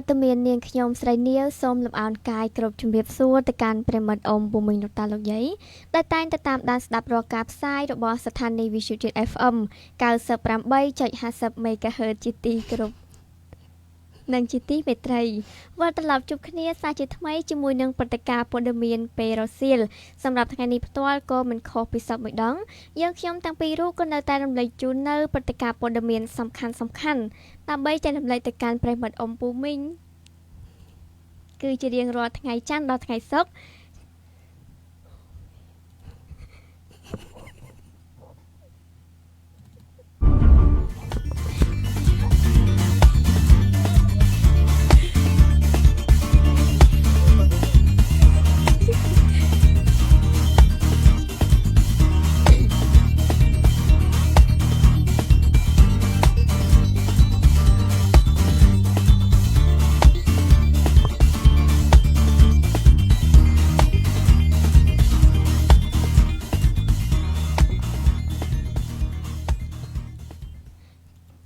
តមាននាងខ្ញុំស្រីនាវសូមលំអរកាយគ្រប់ជំរាបសួរទៅកាន់ប្រិមិត្តអ៊ំពុំមីងលោកតាលោកយាយដែលតែងតែតាមដានស្ដាប់រាល់ការផ្សាយរបស់ស្ថានីយ៍វិទ្យុជាតិ FM 98.50 MHz ជាទីគោរពនិងជាទីមេត្រីវិលត្រឡប់ជួបគ្នាសាជាថ្មីជាមួយនឹងព្រឹត្តិការណ៍ព័ត៌មានពេលរសៀលសម្រាប់ថ្ងៃនេះផ្ទាល់ក៏មិនខុសពីសពមួយដងយើងខ្ញុំទាំងពីររូបក៏នៅតែរំលែកជូននៅព្រឹត្តិការណ៍ព័ត៌មានសំខាន់ដើម្បីចែករំលែកទៅកាន់ប្រិយមិត្តអ៊ំពូមីងគឺជារៀងរាល់ថ្ងៃច័ន្ទដល់ថ្ងៃសុក្រ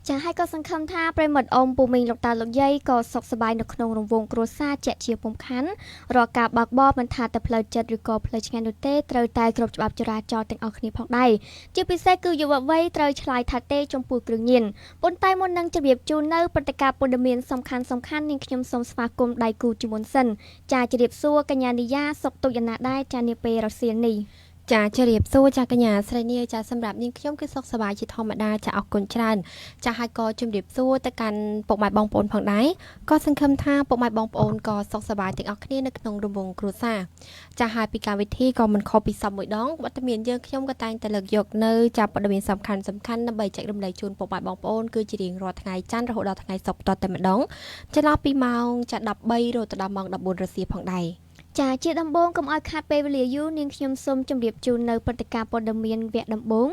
ចា៎ហើយក៏សង្ឃឹមថាប្រិមិត្តអ៊ំពូមីងលោកតាលោកយាយក៏សុខសប្បាយនៅក្នុងរង្វង់គ្រួសារជាក់ជាពុំខាន់រាល់ការបើកបរមិនថាតែផ្លូវចិត្តឬក៏ផ្លូវឆ្ងាយនោះទេត្រូវតែគ្រប់ច្បាប់ចរាចរណ៍ទាំងអស់គ្នាផងដែរជាពិសេសគឺយុវវ័យត្រូវឆ្លើយថាទេចំពោះគ្រឿងញៀនប៉ុន្តែមុននឹងជម្រាបជូននៅព្រឹត្តិការណ៍ព័ត៌មានសំខាន់នាងខ្ញុំសូមស្វាគមន៍ដៃគូជាមុនសិនចា៎ជម្រាបសួរកញ្ញានីយ៉ាសុខទុក្ខយ៉ាងណាដែរចា៎នាពេលរសៀលនេះចាជម្រាបសួរចាកញ្ញាស្រីនាងចាសម្រាប់នាងខ្ញុំគឺសុខសប្បាយជាធម្មតាចាអរគុណច្រើនចាហើយក៏ជម្រាបសួរទៅកាន់ពុកម៉ែបងប្អូនផងដែរក៏សង្ឃឹមថាពុកម៉ែបងប្អូនក៏សុខសប្បាយទាំងអស់គ្នានៅក្នុងរង្វង់គ្រួសារចាហើយពីកម្មវិធីក៏មិនខុសពីសពមួយដងវត្តមានយើងខ្ញុំក៏តែងតែលើកយកនៅចាព័ត៌មានសំខាន់ដើម្បីចែករំលែកជូនពុកម៉ែបងប្អូនគឺជារៀងរាល់ថ្ងៃច័ន្ទរហូតដល់ថ្ងៃសុក្រតតែម្ដងចន្លោះពីម៉ោងចា13រហូតដល់ម៉ោង14រសៀលផងដែរចាជាដំបូងកុំឲ្យខាតពេលវេលាយូរនាងខ្ញុំសូមជម្រាបជូននៅព្រឹត្តិការណ៍ព័ត៌មានវគ្គដំបូង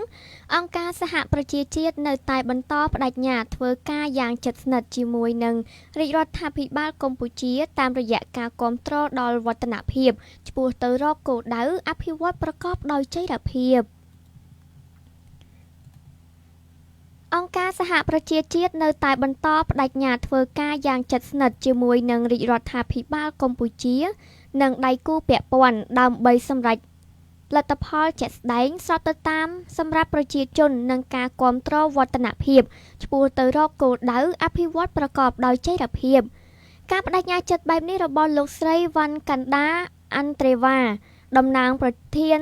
អង្គការសហប្រជាជាតិនៅតែបន្តបដិញ្ញាធ្វើការយ៉ាងជិតស្និទ្ធជាមួយនឹងរាជរដ្ឋាភិបាលកម្ពុជាតាមរយៈការគាំទ្រដល់វឌ្ឍនភាពឆ្ពោះទៅរកគោលដៅអភិវឌ្ឍប្រកបដោយចីរភាពអង្គការសហប្រជាជាតិនៅតែបន្តបដិញ្ញាធ្វើការយ៉ាងជិតស្និទ្ធជាមួយនឹងរាជរដ្ឋាភិបាលកម្ពុជានិងដៃគូពាក់ព័ន្ធដើម្បីសម្រេចលទ្ធផលជាក់ស្ដែងស្របទៅតាមសម្រាប់ប្រជាជននិងការគាំទ្រវឌ្ឍនភាពឆ្ពោះទៅរកគោលដៅអភិវឌ្ឍប្រកបដោយចីរភាពការបដិញ្ញាចិត្តបែបនេះរបស់លោកស្រីវ៉ាន់កាន់ដាអាន់ត្រេវ៉ាតំណាងប្រធាន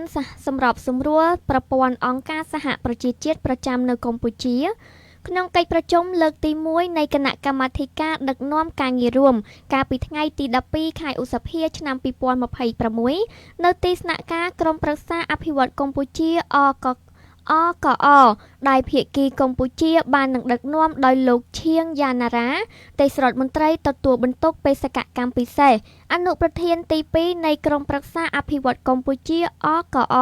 សម្របសម្រួលប្រព័ន្ធអង្គការសហប្រជាជាតិប្រចាំនៅកម្ពុជាក្នុងកិច្ចប្រជុំលើកទី1នៃគណៈកម្មាធិការដឹកនាំការងាររួមកាលពីថ្ងៃទី12ខែឧសភាឆ្នាំ2026នៅទីស្នាក់ការក្រុមប្រឹក្សាអភិវឌ្ឍកម្ពុជាអកអដែលភាគីកម្ពុជាបាននឹងដឹកនាំដោយលោកឈៀងយ៉ាណារ៉ាទេសរដ្ឋមន្ត្រីទទួលបន្ទុកបេសកកម្មពិសេសអនុប្រធានទី2នៃក្រុមប្រឹក្សាអភិវឌ្ឍកម្ពុជាអកអ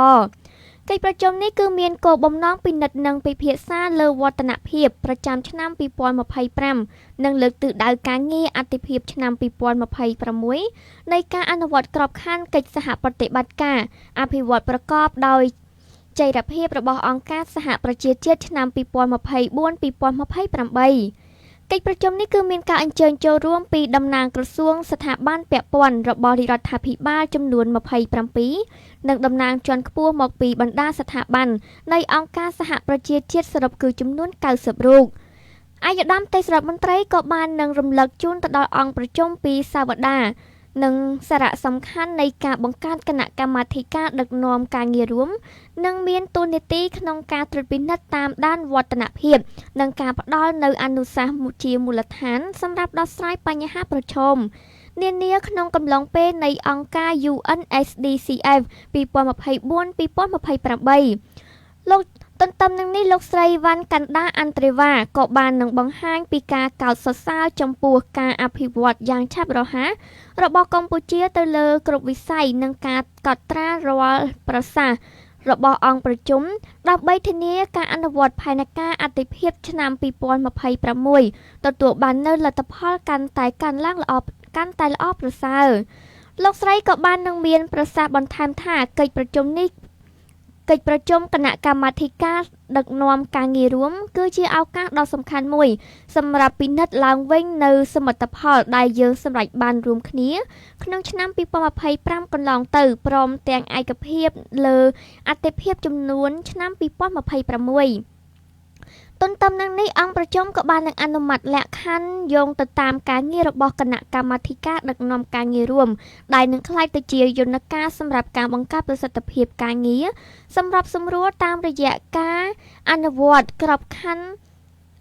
កិច្ចប្រជុំនេះគឺមានគោលបំណងពិនិត្យនិងពិភាក្សាលើវឌ្ឍនភាពប្រចាំឆ្នាំ2025និងលើកទិសដៅការងារអតិភិបឆ្នាំ2026នៃការអនុវត្តក្របខ័ណ្ឌកិច្ចសហប្រតិបត្តិការអភិវឌ្ឍប្រកបដោយចីរភាពរបស់អង្គការសហប្រជាជាតិឆ្នាំ2024-2028កិច្ចប្រជុំនេះគឺមានការអញ្ជើញចូលរួមពីតំណាងក្រសួងស្ថាប័នពាក់ព័ន្ធរបស់រាជរដ្ឋាភិបាលចំនួន27និងតំណាងជាន់ខ្ពស់មកពីបណ្ដាស្ថាប័ននៃអង្គការសហប្រជាជាតិសរុបគឺចំនួន90រូបអាយដាមទេសរដ្ឋមន្ត្រីក៏បាននឹងរំលឹកជូនទៅដល់អង្គប្រជុំពីសាវតានិងសារៈសំខាន់នៃការបង្កើតគណៈកម្មាធិការដឹកនាំការងាររួមនិងមានតួនាទីក្នុងការត្រួតពិនិត្យតាមដានវឌ្ឍនភាពនិងការផ្ដល់នូវអនុសាសន៍ជាមូលដ្ឋានសម្រាប់ដោះស្រាយបញ្ហាប្រឈមនានាក្នុងកំឡុងពេលនៃអង្គការ UNSDCF 2024-2028លោកទន្ទឹមនឹងនេះលោកស្រីវ៉ាន់កាន់ដាអាន់ត្រេវ៉ាក៏បាននឹងបង្ហាញពីការកោតសរសើរចំពោះការអភិវឌ្ឍយ៉ាងឆាប់រហ័សរបស់កម្ពុជាទៅលើគ្រប់វិស័យនិងការកត់ត្រារាល់ប្រសាសន៍របស់អង្គប្រជុំដើម្បីធានាការអនុវត្តផែនការអតិភិបឆ្នាំ2026ទទួលបាននូវលទ្ធផលកាន់តែល្អប្រសើរលោកស្រីក៏បាននឹងមានប្រសាសន៍បន្ថែមថាកិច្ចប្រជុំនេះ កិច្ចប្រជុំគណៈកម្មាធិការដឹកនាំការងាររួមគឺជាឱកាសដ៏សំខាន់មួយសម្រាប់ពិនិត្យឡើងវិញនៅសមិទ្ធផលដែលយើងសម្រេចបានរួមគ្នាក្នុងឆ្នាំ2025កន្លងទៅព្រមទាំងឯកភាពលើអត្ថិភាពចំនួនឆ្នាំ2026ទន្ទឹមនឹងនេះអង្គប្រជុំក៏បាននឹងអនុម័តលក្ខខណ្ឌយោងទៅតាមការងាររបស់គណៈកម្មាធិការដឹកនាំការងាររួមដែលនឹងក្លាយទៅជាយន្តការសម្រាប់ការបង្កើតប្រសិទ្ធភាពការងារសម្រាប់សម្រួលតាមរយៈការអនុវត្តក្របខណ្ឌ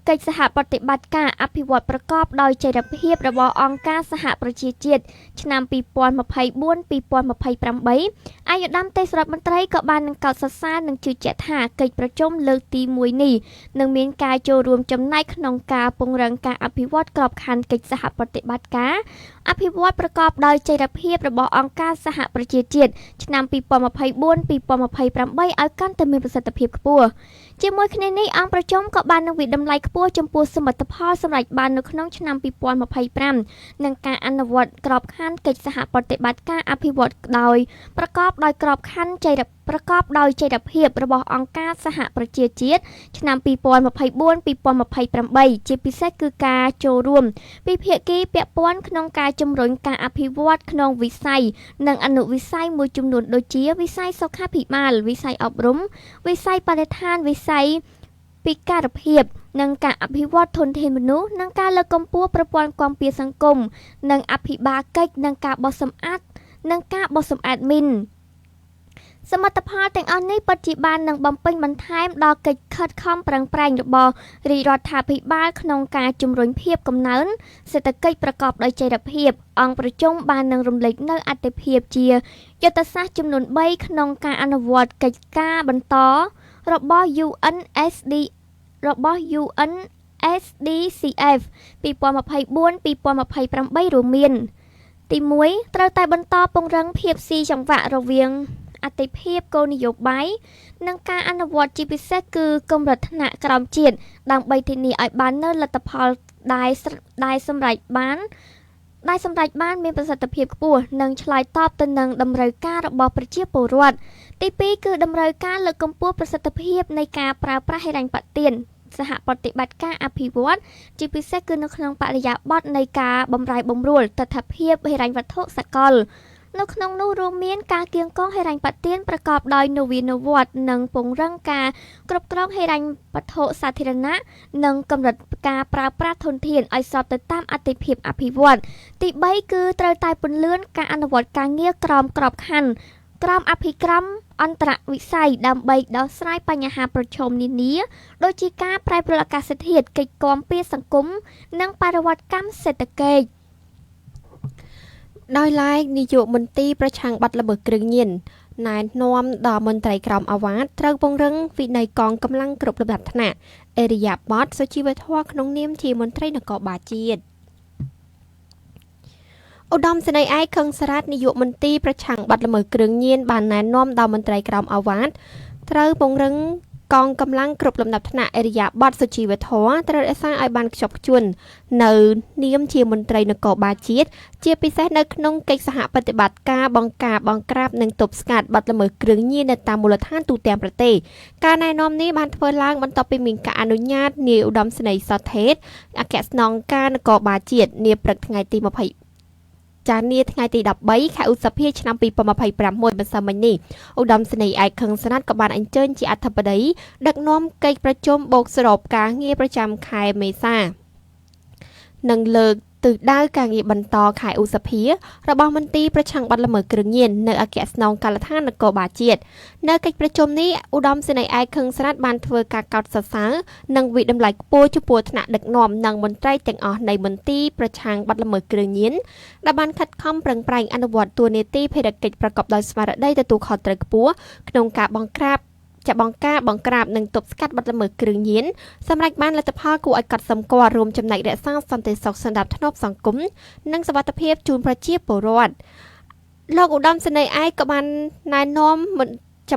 កិច្ចសហប្រតិបត្តិការអភិវឌ្ឍប្រកបដោយចីរភាពរបស់អង្គការសហប្រជាជាតិឆ្នាំ2024-2028 អាយុត្តមទេសរដ្ឋមន្ត្រីក៏បាននឹងកោតសរសើរនិងជឿជាក់ថាកិច្ចប្រជុំលើកទី1នេះនឹងមានការចូលរួមចំណែកក្នុងការពង្រឹងការអភិវឌ្ឍក្របខ័ណ្ឌកិច្ចសហប្រតិបត្តិការអភិវឌ្ឍប្រកបដោយចីរភាពរបស់អង្គការសហប្រជាជាតិឆ្នាំ2024-2028ឲ្យកាន់តែមានប្រសិទ្ធភាពខ្ពស់ជាមួយគ្នានេះអង្គប្រជុំក៏បាននឹងវិតម្លៃខ្ពស់ចំពោះសមិទ្ធផលសម្រាប់បាននៅក្នុងឆ្នាំ2025និងការអនុវត្តក្របខ័ណ្ឌកិច្ចសហប្រតិបត្តិការអភិវឌ្ឍដោយប្រកបដោយក្របខ័ណ្ឌប្រកបដោយចីរភាពរបស់អង្គការសហប្រជាជាតិឆ្នាំ2024-2028ជាពិសេសគឺការចូលរួមពីភាគីពាក់ព័ន្ធក្នុងការជំរុញការអភិវឌ្ឍក្នុងវិស័យនិងអនុវិស័យមួយចំនួនដូចជាវិស័យសុខាភិបាលវិស័យអប់រំវិស័យបរិស្ថានវិស័យពិការភាពនិងការអភិវឌ្ឍធនធានមនុស្សនិងការលើកកម្ពស់ប្រព័ន្ធគាំពារសង្គមនិងអភិបាលកិច្ចនិងការបោះសម្អាតមីនសមិទ្ធផលទាំងអស់នេះពិតជាបាននឹងបំពេញបន្ថែមដល់កិច្ចខិតខំប្រឹងប្រែងរបស់រាជរដ្ឋាភិបាលក្នុងការជំរុញភាពកំណើនសេដ្ឋកិច្ចប្រកបដោយចីរភាពអង្គប្រជុំបាននឹងរំលេចនៅអត្ថិភាពជាយុទ្ធសាស្ត្រចំនួន3ក្នុងការអនុវត្តកិច្ចការបន្តរបស់ UNSDCF 2024-2028 រួមមានទី1ត្រូវតែបន្តពង្រឹងភាពស៊ីចង្វាក់រវាងអត្ថិភាពគោលនយោបាយនិងការអនុវត្តជាពិសេសគឺកម្រិតថ្នាក់ក្រោមជាតិដើម្បីធានាឲ្យបាននូវលទ្ធផលដែលសម្រេចបានមានប្រសិទ្ធភាពខ្ពស់និងឆ្លើយតបទៅនឹងតម្រូវការរបស់ប្រជាពលរដ្ឋទី2គឺតម្រូវការលើកកម្ពស់ប្រសិទ្ធភាពនៃការប្រើប្រាស់ហិរញ្ញប្បទានសហប្រតិបត្តិការអភិវឌ្ឍជាពិសេសគឺនៅក្នុងបរិយាបន្ននៃការបម្រែបម្រួលតថភាពហិរញ្ញវត្ថុសកលនៅក្នុងនោះរួមមានការកៀងគរហិរញ្ញប្បទានប្រកបដោយនវានុវត្តន៍និងពង្រឹងការគ្រប់គ្រងហិរញ្ញវត្ថុសាធារណៈនិងកម្រិតការប្រើប្រាស់ធនធានឲ្យស្របទៅតាមអត្ថិភាពអភិវឌ្ឍទី3គឺត្រូវតែពន្លឿនការអនុវត្តការងារក្រមក្របខ័ណ្ឌក្រមអភិក្រមអន្តរវិស័យដើម្បីដោះស្រាយបញ្ហាប្រឈមនានាដូចជាការប្រែប្រួលអាកាសធាតុកិច្ចគាំពារសង្គមនិងបរិវត្តកម្មសេដ្ឋកិច្ចដោយឡែកនាយកមន្ត្រីប្រឆាំងបទល្មើសគ្រឿងញៀនណែនាំដល់មន្ត្រីក្រមអាវ៉ាតត្រូវពង្រឹងវិន័យកងកម្លាំងគ្រប់លំដាប់ថ្នាក់អេរិយាបថសុជីវធម៌ក្នុងនាមជាមន្ត្រីនគរបាលជាតិឧត្តមសេនីយ៍ឯកខឹងសារ៉ាត់នាយកមន្ត្រីប្រឆាំងបទល្មើសគ្រឿងញៀនបានណែនាំដល់មន្ត្រីក្រមអាវ៉ាតត្រូវពង្រឹងកងកម្លាំងគ្រប់លំដាប់ថ្នាក់អេរិយាបថសុជីវធម៌ត្រូវរក្សាឲ្យបានខ្ជាប់ខ្ជួននៅនាមជាមន្ត្រីនគរបាលជាតិជាពិសេសនៅក្នុងកិច្ចសហប្រតិបត្តិការបង្ក្រាបនិងទប់ស្កាត់បទល្មើសគ្រឿងញៀននៅតាមមូលដ្ឋានទូទាំងប្រទេសការណែនាំនេះបានធ្វើឡើងបន្ទាប់ពីមានការអនុញ្ញាតនាយឧត្តមសេនីយ៍សុថេតអគ្គស្នងការនគរបាលជាតិនាព្រឹកថ្ងៃទី13 ខែឧសភាឆ្នាំ2026ម្សិលមិញនេះឧត្តមសេនីយ៍ឯកខឹងសារ៉ាត់ក៏បានអញ្ជើញជាអធិបតីដឹកនាំកិច្ចប្រជុំបូកសរុបការងារប្រចាំខែមេសានិងលើកទិសដៅការងារបន្តខែឧសភារបស់មន្ត្រីប្រឆាំងបទល្មើសគ្រឿងញៀននៅអគ្គស្នងការដ្ឋាននគរបាលជាតិនៅកិច្ចប្រជុំនេះឧត្តមសេនីយ៍ឯកខឹងសារ៉ាត់បានធ្វើការកោតសរសើរនិងវិតម្លៃខ្ពស់ចំពោះថ្នាក់ដឹកនាំនិងមន្ត្រីទាំងអស់នៃមន្ត្រីប្រឆាំងបទល្មើសគ្រឿងញៀនដែលបានខិតខំប្រឹងប្រែងអនុវត្តតួនាទីភារកិច្ចប្រកបដោយស្មារតីទទួលខុសត្រូវខ្ពស់ក្នុងការបង្ក្រាបនិងទប់ស្កាត់បទល្មើសគ្រឿងញៀនសម្រាប់បានលទ្ធផលគួរឲ្យកត់សម្គាល់រួមចំណែករក្សាសន្តិសុខសណ្ដាប់ធ្នាប់សង្គមនិងសុវត្ថិភាពជូនប្រជាពលរដ្ឋលោកឧត្តមសេនីយ៍ឯកក៏បានណែនាំ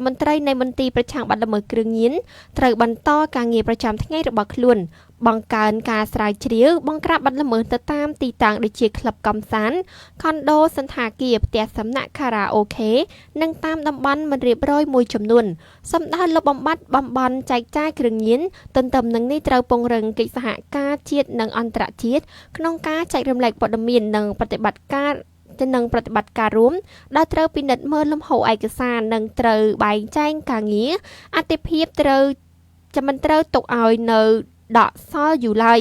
មន្ត្រីនៃមន្ទីរប្រឆាំងបទល្មើសគ្រឿងញៀនត្រូវបន្តការងារប្រចាំថ្ងៃរបស់ខ្លួនបង្កើនការស្រាវជ្រាវបង្ក្រាបបទល្មើសទៅតាមទីតាំងដូចជាក្លឹបកំសាន្តខុនដូសន្តាគារផ្ទះសំណាក់ខារ៉ាអូខេនិងតាមតំបន់មិនរៀបរយមួយចំនួនសម្ដៅលុបបំបាត់បំបន់ចែកចាយគ្រឿងញៀនទន្ទឹមនឹងនេះត្រូវពង្រឹងកិច្ចសហការជាតិនិងអន្តរជាតិក្នុងការចែករំលែកព័ត៌មាននិងប្រតិបត្តិការរួមដែលត្រូវពិនិត្យមើលលំហូរឯកសារនិងត្រូវបែងចែកការងារអតិភិបត្រូវមិនត្រូវទុកឲ្យនៅដកសល់យូរឡើយ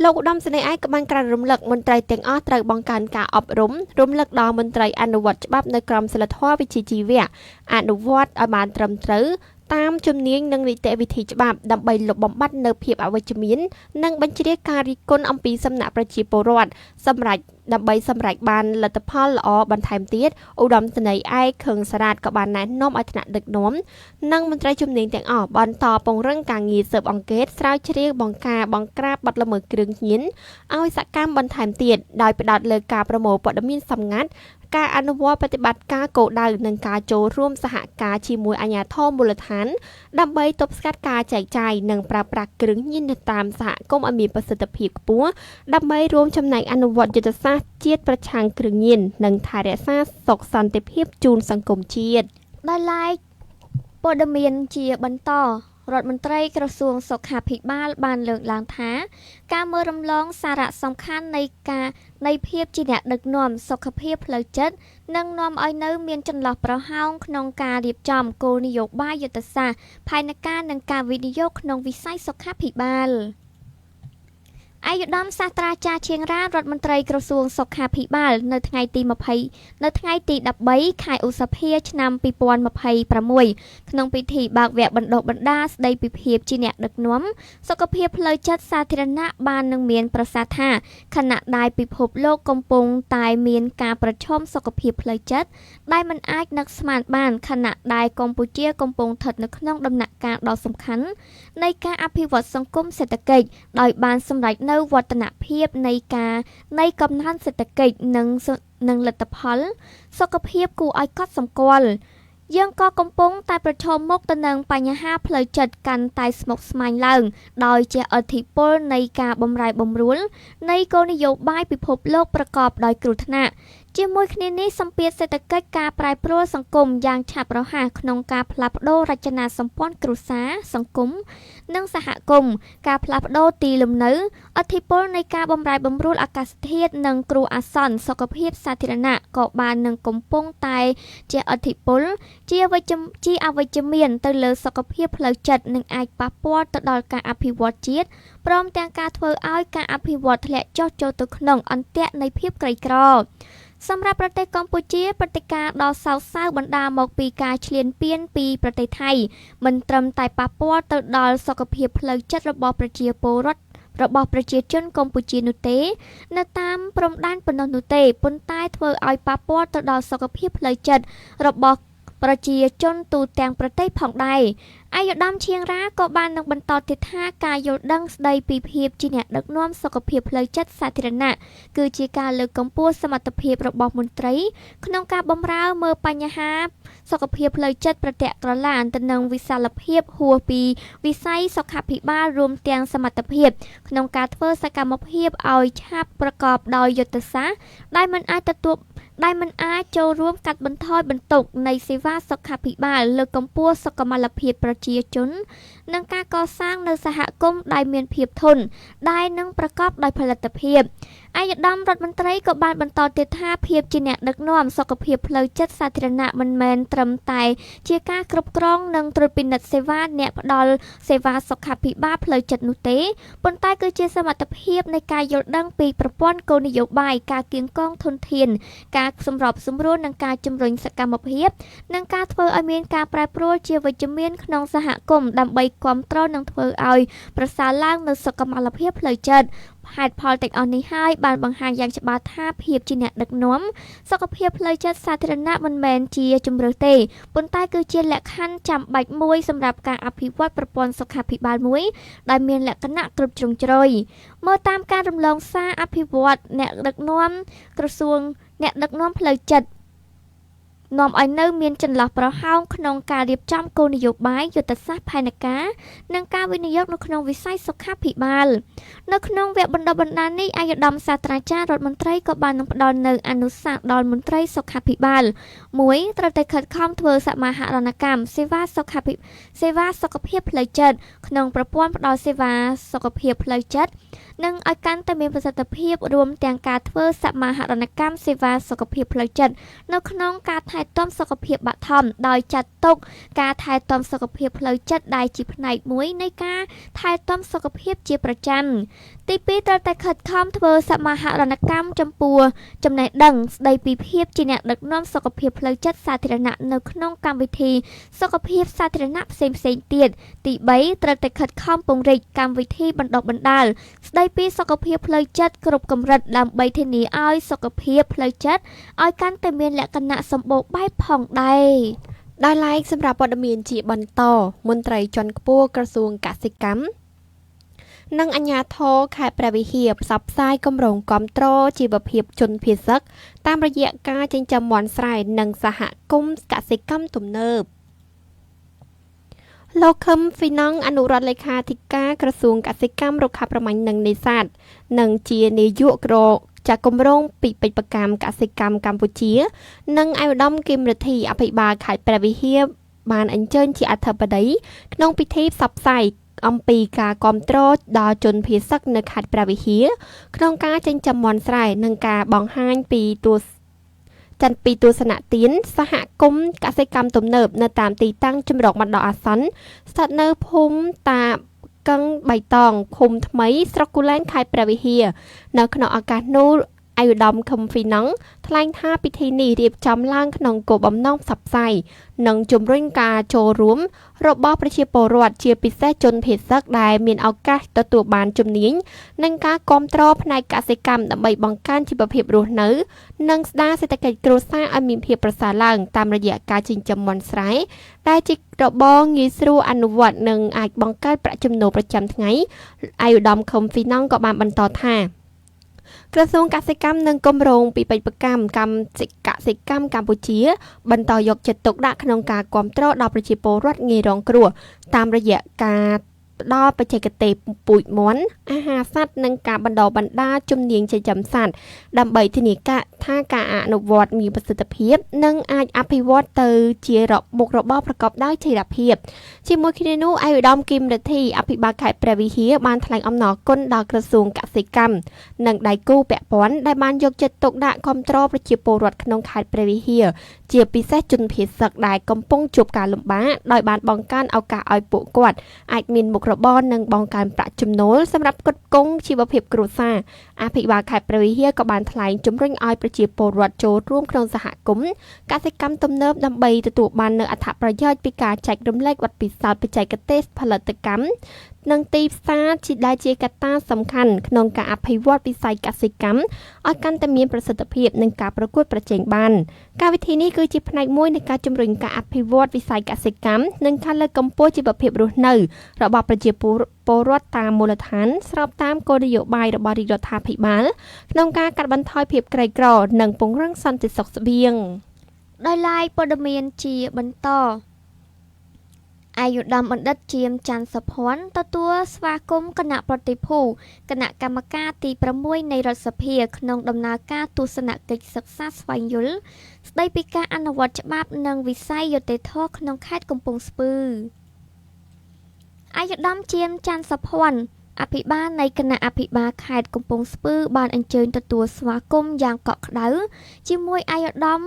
លោកឧត្តមសេនីយ៍ឯកក៏បានក្រានរំលឹកមន្ត្រីទាំងអស់ត្រូវបង្កើនការអប់រំរំលឹកដល់មន្ត្រីអនុវត្តច្បាប់នៅក្រមសីលធម៌វិជ្ជាជីវៈអនុវត្តឲ្យបានត្រឹមត្រូវតាមជំនាញនិងនីតិវិធីច្បាប់ដើម្បីលុបបំបាត់នៅភាពអវិជ្ជមាននិងបញ្ជ្រាបការរិះគន់អំពីសំណាក់ប្រជាពលរដ្ឋសម្រាប់បានលទ្ធផលល្អបន្ថែមទៀតឧត្តមសេនីយ៍ឯកខឹងសារ៉ាតក៏បានណែនាំឲ្យថ្នាក់ដឹកនាំនិងមន្ត្រីជំនាញទាំងអស់បន្តពង្រឹងការងារស៊ើបអង្កេតស្រាវជ្រាវបង្ក្រាបបទល្មើសគ្រឿងញៀនឲ្យសកម្មបន្ថែមទៀតដោយផ្ដោតលើការប្រមូលព័ត៌មានសម្ងាត់ការអនុវត្តប្រតិបត្តិការគោលដៅនិងការចូលរួមសហការជាមួយអាជ្ញាធរមូលដ្ឋានដើម្បីទប់ស្កាត់ការចែកចាយនិងប្រើប្រាស់គ្រឿងញៀននៅតាមសហគមន៍ឲ្យមានប្រសិទ្ធភាពខ្ពស់ដើម្បីរួមចំណែកអនុវត្តយុទ្ធសាស្ត្រជាតិប្រឆាំងគ្រឿងញៀននិងថែរក្សាសុខសន្តិភាពជូនសង្គមជាតិដោយឡែកព័ត៌មានជាបន្តរដ្ឋមន្ត្រីក្រសួងសុខាភិបាលបានលើកឡើងថាការមើលរំលងសារៈសំខាន់នៃភាពជាអ្នកដឹកនាំសុខភាពផ្លូវចិត្តនិងនាំឲ្យនៅមានចន្លោះប្រហោងក្នុងការរៀបចំគោលនយោបាយយុទ្ធសាស្ត្រផែនការនិងការវិនិយោគក្នុងវិស័យសុខាភិបាលឯកឧត្តមសាស្ត្រាចារ្យឈៀងរ៉ានរដ្ឋមន្ត្រីក្រសួងសុខាភិបាលនៅថ្ងៃទី13ខែឧសភាឆ្នាំ2026ក្នុងពិធីបើកវគ្គបណ្ដុះបណ្ដាលស្ដីពីភាពជាអ្នកដឹកនាំសុខភាពផ្លូវចិត្តសាធារណៈបាននឹងមានប្រសាសន៍ថាខណៈដែលពិភពលោកកំពុងតែមានការប្រឈមសុខភាពផ្លូវចិត្តដែលមិនអាចនឹកស្មានបានខណៈដែលកម្ពុជាកំពុងស្ថិតនៅក្នុងដំណាក់កាលដ៏សំខាន់នៃការអភិវឌ្ឍសង្គមសេដ្ឋកិច្ចដោយបានសម្រេចនៅវឌ្ឍនភាពនៃកំណើនសេដ្ឋកិច្ចនិងលទ្ធផលសុខភាពគួរឲ្យកត់សម្គាល់យើងក៏កំពុងតែប្រឈមមុខទៅនឹងបញ្ហាផ្លូវចិត្តកាន់តែស្មុគស្មាញឡើងដោយជាឥទ្ធិពលនៃការបម្រែបម្រួលនៃគោលនយោបាយពិភពលោកប្រកបដោយគ្រោះថ្នាក់ជាមួយគ្នានេះសម្ពាធសេដ្ឋកិច្ចការប្រែប្រួលសង្គមយ៉ាងឆាប់រហ័សក្នុងការផ្លាស់ប្តូររចនាសម្ព័ន្ធគ្រួសារសង្គមនិងសហគមន៍ការផ្លាស់ប្តូរទីលំនៅឥទ្ធិពលនៃការបម្រែបម្រួលអាកាសធាតុនិងគ្រោះអាសន្នសុខភាពសាធារណៈក៏បាននឹងកំពុងតែជាឥទ្ធិពលជាអវិជ្ជមានទៅលើសុខភាពផ្លូវចិត្តនិងអាចប៉ះពាល់ទៅដល់ការអភិវឌ្ឍជាតិព្រមទាំងការធ្វើឲ្យការអភិវឌ្ឍធ្លាក់ចុះចូលទៅក្នុងអន្ទាក់នៃភាពក្រីក្រសម្រាប់ប្រទេសកម្ពុជាព្រឹត្តិការណ៍ដ៏សោកសៅបណ្ដាលមកពីការឈ្លានពានពីប្រទេសថៃមិនត្រឹមតែប៉ះពាល់ទៅដល់សុខភាពផ្លូវចិត្តរបស់ប្រជាជនកម្ពុជានោះទេនៅតាមព្រំដែនប៉ុណ្ណោះនោះទេប៉ុន្តែធ្វើឲ្យប៉ះពាល់ទៅដល់សុខភាពផ្លូវចិត្តរបស់ប្រជាជនទូទាំងប្រទេសផងដែរឯកឧត្តមឈៀងរ៉ាក៏បាននឹងបន្តទៀតថាការយល់ដឹងស្ដីពីភាពជាអ្នកដឹកនាំសុខភាពផ្លូវចិត្តសាធារណៈគឺជាការលើកកម្ពស់សមត្ថភាពរបស់មន្ត្រីក្នុងការបម្រើមើលបញ្ហាសុខភាពផ្លូវចិត្តប្រទាក់ក្រឡានទៅនឹងវិសាលភាពហួសពីវិស័យសុខាភិបាលរួមទាំងសមត្ថភាពក្នុងការធ្វើសកម្មភាពឲ្យឆាប់ប្រកបដោយយុទ្ធសាស្ត្រដែលមិនអាចចូលរួមកាត់បន្ថយបន្ទុកនៃសេវាសុខាភិបាលលើកកម្ពស់សុខុមាលភាពប្រជាជននិងការកសាងនៅសហគមន៍ដែលមានភាពធន់ដែលនឹងប្រកបដោយផលិតភាពឯកឧត្តមរដ្ឋមន្ត្រីក៏បានបន្តទៀតថាភាពជាអ្នកដឹកនាំសុខភាពផ្លូវចិត្តសាធារណៈមិនមែនត្រឹមតែជាការគ្រប់គ្រងនិងត្រួតពិនិត្យសេវាអ្នកផ្ដល់សេវាសុខាភិបាលផ្លូវចិត្តនោះទេប៉ុន្តែគឺជាសមត្ថភាពនៃការយល់ដឹងពីប្រព័ន្ធគោលនយោបាយការកៀងគងធនធានការសម្របសម្រួលនិងការជំរុញសកម្មភាពនិងការធ្វើឲ្យមានការប្រែប្រួលជាវិជ្ជមានក្នុងសហគមន៍ដើម្បីគាំទ្រនិងធ្វើឲ្យប្រសើរឡើងនូវសុខុមាលភាពផ្លូវចិត្តហេតុផលទាំងអស់នេះហើយបានបង្ហាញយ៉ាងច្បាស់ថាភាពជាអ្នកដឹកនាំសុខភាពផ្លូវចិត្តសាធារណៈមិនមែនជាជម្រើសទេប៉ុន្តែគឺជាលក្ខខណ្ឌចាំបាច់មួយសម្រាប់ការអភិវឌ្ឍប្រព័ន្ធសុខាភិបាលមួយដែលមានលក្ខណៈគ្រប់ជ្រុងជ្រោយមើលតាមការរំលងសារអភិវឌ្ឍអ្នកដឹកនាំក្រសួងអ្នកដឹកនាំផ្លូវចិត្ត នាំឲ្យនៅមានចន្លោះប្រហោងក្នុងការរៀបចំគោលនយោបាយយុទ្ធសាស្ត្រផែនការនិងការវិនិយោគនៅក្នុងវិស័យសុខាភិបាលនៅក្នុងវគ្គបណ្ដុះបណ្ដាលនេះអាយុត្តមសាស្ត្រាចារ្យរដ្ឋមន្ត្រីក៏បាននឹងផ្ដល់នូវអនុសាសន៍ដល់មន្ត្រីសុខាភិបាលមួយត្រូវតែខិតខំធ្វើសមាហរណកម្មសេវាសុខភាពផ្លូវចិត្តក្នុងប្រព័ន្ធផ្ដល់សេវាសុខភាពផ្លូវចិត្តនិងឲ្យកាន់តែមានប្រសិទ្ធភាពរួមទាំងការធ្វើសមាហរណកម្មសេវាសុខភាពផ្លូវចិត្តនៅក្នុងការថែទាំសុខភាពបឋមដោយចាត់ទុកការថែទាំសុខភាពផ្លូវចិត្តដែលជាផ្នែកមួយនៃការថែទាំសុខភាពជាប្រចាំទី2ត្រូវតែខិតខំធ្វើសមាហរណកម្មចំពោះចំណេះដឹងស្ដីពីភាពជាអ្នកដឹកនាំសុខភាពផ្លូវចិត្តសាធារណៈនៅក្នុងកម្មវិធីសុខភាពសាធារណៈផ្សេងៗទៀតទី3ត្រូវតែខិតខំពង្រីកកម្មវិធីបណ្ដុះបណ្ដាលស្ដីពីសុខភាពផ្លូវចិត្តគ្រប់កម្រិតដើម្បីធានាឲ្យសុខភាពផ្លូវចិត្តឲ្យកាន់តែមានលក្ខណៈសម្បូរបែបផងដែរដោយឡែកសម្រាប់ព័ត៌មានជាបន្តមន្ត្រីជាន់ខ្ពស់ក្រសួងកសិកម្មនិងអាជ្ញាធរខេត្តព្រះវិហារផ្សព្វផ្សាយគម្រោងគាំទ្រជីវភាពជនភៀសសិកតាមរយៈការចិញ្ចឹមមាន់ស្រែនិងសហគមន៍កសិកម្មទំនើបលោកខឹមហ្វីណង់អនុរដ្ឋលេខាធិការក្រសួងកសិកម្មរុក្ខាប្រមាញ់និងនេសាទនិងជានាយកចាគម្រោងពីពេជ្រប្រកម្មកសិកម្មកម្ពុជានិងឯកឧត្តមគឹមរិទ្ធីអភិបាលខេត្តព្រះវិហារបានអញ្ជើញជាអធិបតីក្នុងពិធីផ្សព្វផ្សាយអំពីការគាំទ្រដល់ជនភៀសសិកនៅខេត្តព្រះវិហារក្នុងការចិញ្ចឹមមាន់ស្រែនិងការបង្ហាញពីទស្សនៈទានសហគមន៍កសិកម្មទំនើបនៅតាមទីតាំងជំរកបណ្ដោះអាសន្នស្ថិតនៅភូមិតាកឹងបៃតងឃុំថ្មីស្រុកគូលែនខេត្តព្រះវិហារនៅក្នុងឱកាសនោះឯកឧត្តមខឹមហ្វីណង់ថ្លែងថាពិធីនេះរៀបចំឡើងក្នុងគោលបំណងផ្សព្វផ្សាយនិងជំរុញការចូលរួមរបស់ប្រជាពលរដ្ឋជាពិសេសជនភៀសសិកដែលមានឱកាសទទួលបានជំនាញនិងការគាំទ្រផ្នែកកសិកម្មដើម្បីបង្កើនជីវភាពរស់នៅនិងស្ដារសេដ្ឋកិច្ចគ្រួសារឲ្យមានភាពប្រសើរឡើងតាមរយៈការចិញ្ចឹមមាន់ស្រែដែលជារបរងាយស្រួលអនុវត្តនិងអាចបង្កើតប្រាក់ចំណូលប្រចាំថ្ងៃឯកឧត្តមខឹមហ្វីណង់ក៏បានបន្តថាក្រសួងកសិកម្មនិងគម្រោងពីពេជ្រប្រកម្មកសិកម្មកម្ពុជាបន្តយកចិត្តទុកដាក់ក្នុងការគាំទ្រដល់ប្រជាពលរដ្ឋងាយរងគ្រោះតាមរយៈការផ្ដល់បច្ចេកទេសពូជមាន់អាហារសត្វនិងការបណ្ដុះបណ្ដាលជំនាញចិញ្ចឹមសត្វដើម្បីធានាថាការអនុវត្តមានប្រសិទ្ធភាពនិងអាចអភិវឌ្ឍទៅជាមុខរបរប្រកបដោយចីរភាពជាមួយគ្នានោះឯកឧត្តមគឹមរិទ្ធីអភិបាលខេត្តព្រះវិហារបានថ្លែងអំណរគុណដល់ក្រសួងកសិកម្មនិងដៃគូពាក់ព័ន្ធដែលបានយកចិត្តទុកដាក់គាំទ្រប្រជាពលរដ្ឋក្នុងខេត្តព្រះវិហារជាពិសេសជនភៀសសិកដែលកំពុងជួបការលំបាកដោយបានបង្កើនឱកាសឲ្យពួកគាត់អាចមានមុខរបរនិងបង្កើនប្រាក់ចំណូលសម្រាប់ផ្គត់ផ្គង់ជីវភាពគ្រួសារអភិបាលខេត្តព្រះវិហារក៏បានថ្លែងជំរុញឲ្យប្រជាពលរដ្ឋចូលរួមក្នុងសហគមន៍កសិកម្មទំនើបដើម្បីទទួលបាននូវអត្ថប្រយោជន៍ពីការចែករំលែកបទពិសោធន៍បច្ចេកទេសផលិតកម្មនិងទីផ្សារដែលជាកត្តាសំខាន់ក្នុងការអភិវឌ្ឍវិស័យកសិកម្មឲ្យកាន់តែមានប្រសិទ្ធភាពនិងការប្រកួតប្រជែងបានការវិធីនេះគឺជាផ្នែកមួយនៃការជំរុញការអភិវឌ្ឍវិស័យកសិកម្មនិងការលើកកម្ពស់ជីវភាពរស់នៅរបស់ប្រជាពលរដ្ឋតាមមូលដ្ឋានស្របតាមគោលនយោបាយរបស់រាជរដ្ឋាភិបាលក្នុងការកាត់បន្ថយភាពក្រីក្រនិងពង្រឹងសន្តិសុខស្បៀងដោយឡែកព័ត៌មានជាបន្តឯកឧត្តមបណ្ឌិតជាមច័ន្ទសុភ័ណ្ឌទទួលស្វាគមន៍គណៈប្រតិភូគណៈកម្មការទី6នៃរដ្ឋសភាក្នុងដំណើរការទស្សនកិច្ចសិក្សាស្វែងយល់ស្ដីពីការអនុវត្តច្បាប់និងវិស័យយុត្តិធម៌ក្នុងខេត្តកំពង់ស្ពឺឯកឧត្តមជាមច័ន្ទសុភ័ណ្ឌអភិបាលនៃគណៈអភិបាលខេត្តកំពង់ស្ពឺបានអញ្ជើញទទួលស្វាគមន៍យ៉ាងកក់ក្ដៅជាមួយឯកឧត្តម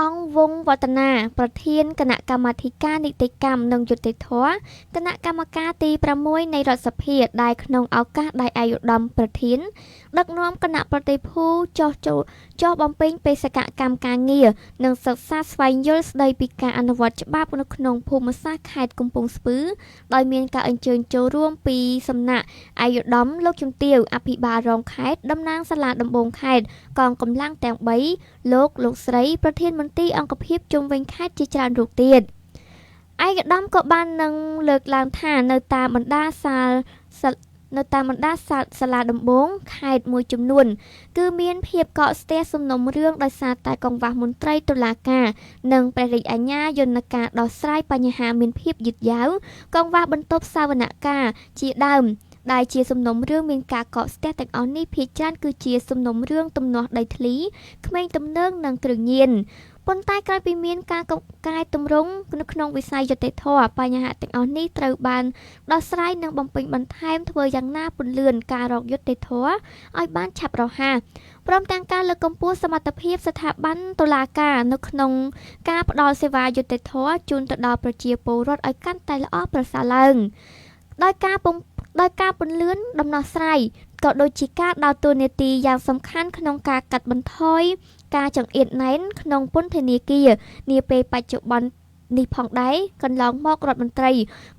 អង្គវងវឌ្ឍនាប្រធានគណៈកម្មាធិការនីតិកម្មនិងយុត្តិធម៌គណៈកម្មការទី6នៃរដ្ឋសភាដែលក្នុងឱកាសដែលឯកឧត្តមប្រធានដឹកនាំគណៈប្រតិភូចុះបំពេញបេសកកម្មការងារនិងសិក្សាស្វែងយល់ស្ដីពីការអនុវត្តច្បាប់នៅក្នុងភូមិសាស្ត្រខេត្តកំពង់ស្ពឺដោយមានការអញ្ជើញចូលរួមពីសំណាក់ឯកឧត្តមលោកជំទាវអភិបាលរងខេត្តតំណាងសាលាដំបងខេត្តកងកម្លាំងទាំង3លោកស្រីប្រធានមន្ត្រីអង្គភាពជុំវិញខេត្តជាច្រើនរូបទៀតឯកឧត្តមក៏បាននឹងលើកឡើងថានៅតាមបណ្ដាសា នៅតាមបណ្ដាសាលាដំបងខេត្តមួយចំនួនគឺមានភាពកកស្ទះសំណុំរឿងដោយសារតែកង្វះមន្ត្រីតុលាការនិងព្រះរាជអាជ្ញាយន្តការដោះស្រាយបញ្ហាមានភាពយឺតយ៉ាវកង្វះបន្ទប់សវនកម្មជាដើមដែលជាសំណុំរឿងមានការកកស្ទះទាំងអស់នេះភាគច្រើនគឺជាសំណុំរឿងទំនាស់ដីធ្លីក្មេងទំនើងនិងគ្រឿងញៀនប៉ុន្តែក្រោយពីមានការកែតម្រង់នៅក្នុងវិស័យយុត្តិធម៌បញ្ហាទាំងអស់នេះត្រូវបានដោះស្រាយនិងបំពេញបន្ថែមធ្វើយ៉ាងណាពន្លឿនការរកយុត្តិធម៌ឲ្យបានឆាប់រហ័សព្រមទាំងការលើកកម្ពស់សមត្ថភាពស្ថាប័នតុលាការនៅក្នុងការផ្តល់សេវាយុត្តិធម៌ជូនទៅដល់ប្រជាពលរដ្ឋឲ្យកាន់តែល្អប្រសើរឡើងដោយការពន្លឿនដំណោះស្រាយក៏ដូចជាការដើរតួនាទីយ៉ាងសំខាន់ក្នុងការកាត់បន្ថយការចង្អៀតណែនក្នុងពន្ធនាគារនាពេលបច្ចុប្បន្ននេះផងដែរកន្លងមករដ្ឋមន្ត្រី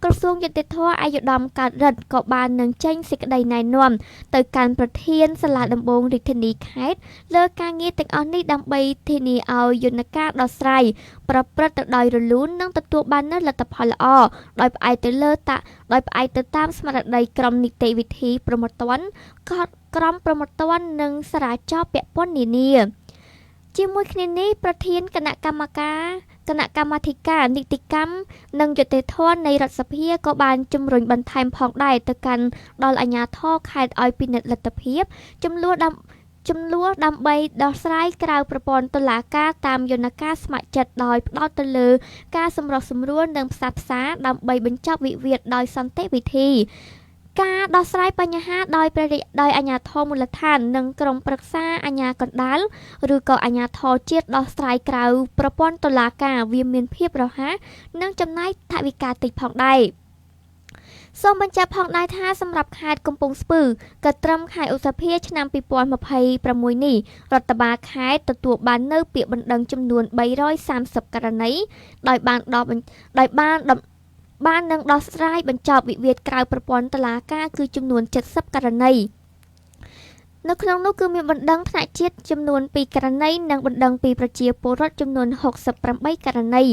ក្រសួងយុតិធធម៌អាយុដំកើតរិទ្ធក៏បាននឹងចេញសេចក្តីណែនាំទៅកាន់ប្រធានសាលាដំបងរាជធានីខេត្តលើការងារទាំងអស់នេះដើម្បីធានាឲ្យយន្តការដោះស្រាយប្រព្រឹត្តទៅដោយរលូននិងទទួលបាននូវលទ្ធផលល្អដោយផ្អែកទៅតាមស្មារតីក្រមនីតិវិធីប្រមត្តនក្រមប្រមត្តននិងសារាចរពាក់ព័ន្ធនានាជាមួយគ្នានេះប្រធានគណៈកម្មាធិការនីតិកម្មនិងយុត្តិធម៌នៃរដ្ឋសភាក៏បានជំរុញបន្ថែមផងដែរទៅកាន់ដល់អាជ្ញាធរខេត្តឲ្យពិនិត្យលទ្ធភាពចំនួនដើម្បីដោះស្រាយក្រៅប្រព័ន្ធតុលាការតាមយន្តការស្ម័គ្រចិត្តដោយផ្ដោតទៅលើការសម្រុះសម្រួលនិងផ្សះផ្សាដើម្បីបញ្ចប់វិវាទដោយសន្តិវិធីការដោះស្រាយបញ្ហាដោយអាជ្ញាធរមូលដ្ឋាននិងក្រុមប្រឹក្សាអាជ្ញាកណ្ដាលឬក៏អាជ្ញាធរជាតិដោះស្រាយក្រៅប្រព័ន្ធតុលាការវាមានភាពរហ័សនិងចំណាយថវិកាតិចផងដែរសូមបញ្ជាក់ផងដែរថាសម្រាប់ខេត្តកំពង់ស្ពឺក៏ត្រឹមខែឧសភាឆ្នាំ2026នេះរដ្ឋបាលខេត្តទទួលបាននៅពាក្យបណ្ដឹងចំនួន330ករណីដោយបាននឹងដោះស្រាយបញ្ចប់វិវាទក្រៅប្រព័ន្ធតុលាការគឺចំនួន70ករណីនៅក្នុងនោះគឺមានបណ្ដឹងថ្នាក់ជាតិចំនួន2ករណីនិងបណ្ដឹងពីប្រជាពលរដ្ឋចំនួន68ករណី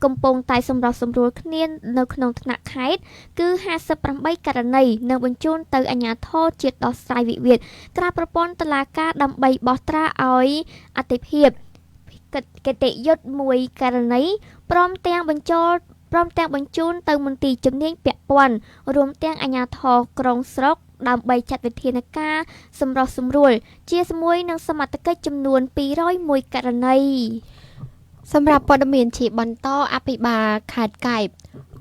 កំពុងតែសម្រុះសម្រួលគ្នានៅក្នុងថ្នាក់ខេត្តគឺ58ករណីនិងបញ្ជូនទៅអាជ្ញាធរជាតិដោះស្រាយវិវាទក្រៅប្រព័ន្ធតុលាការដើម្បីបោះត្រាឲ្យអធិភាពកិត្តិយសមួយករណីព្រមទាំងបញ្ជូនទៅមន្ទីរជំនាញពាក់ព័ន្ធរួមទាំងអាជ្ញាធរក្រុងស្រុកដើម្បីចាត់វិធានការសម្រុះសម្រួលជាមួយនឹងសមត្ថកិច្ចចំនួន201ករណីសម្រាប់ព័ត៌មានជាបន្តអភិបាលខេត្តកែប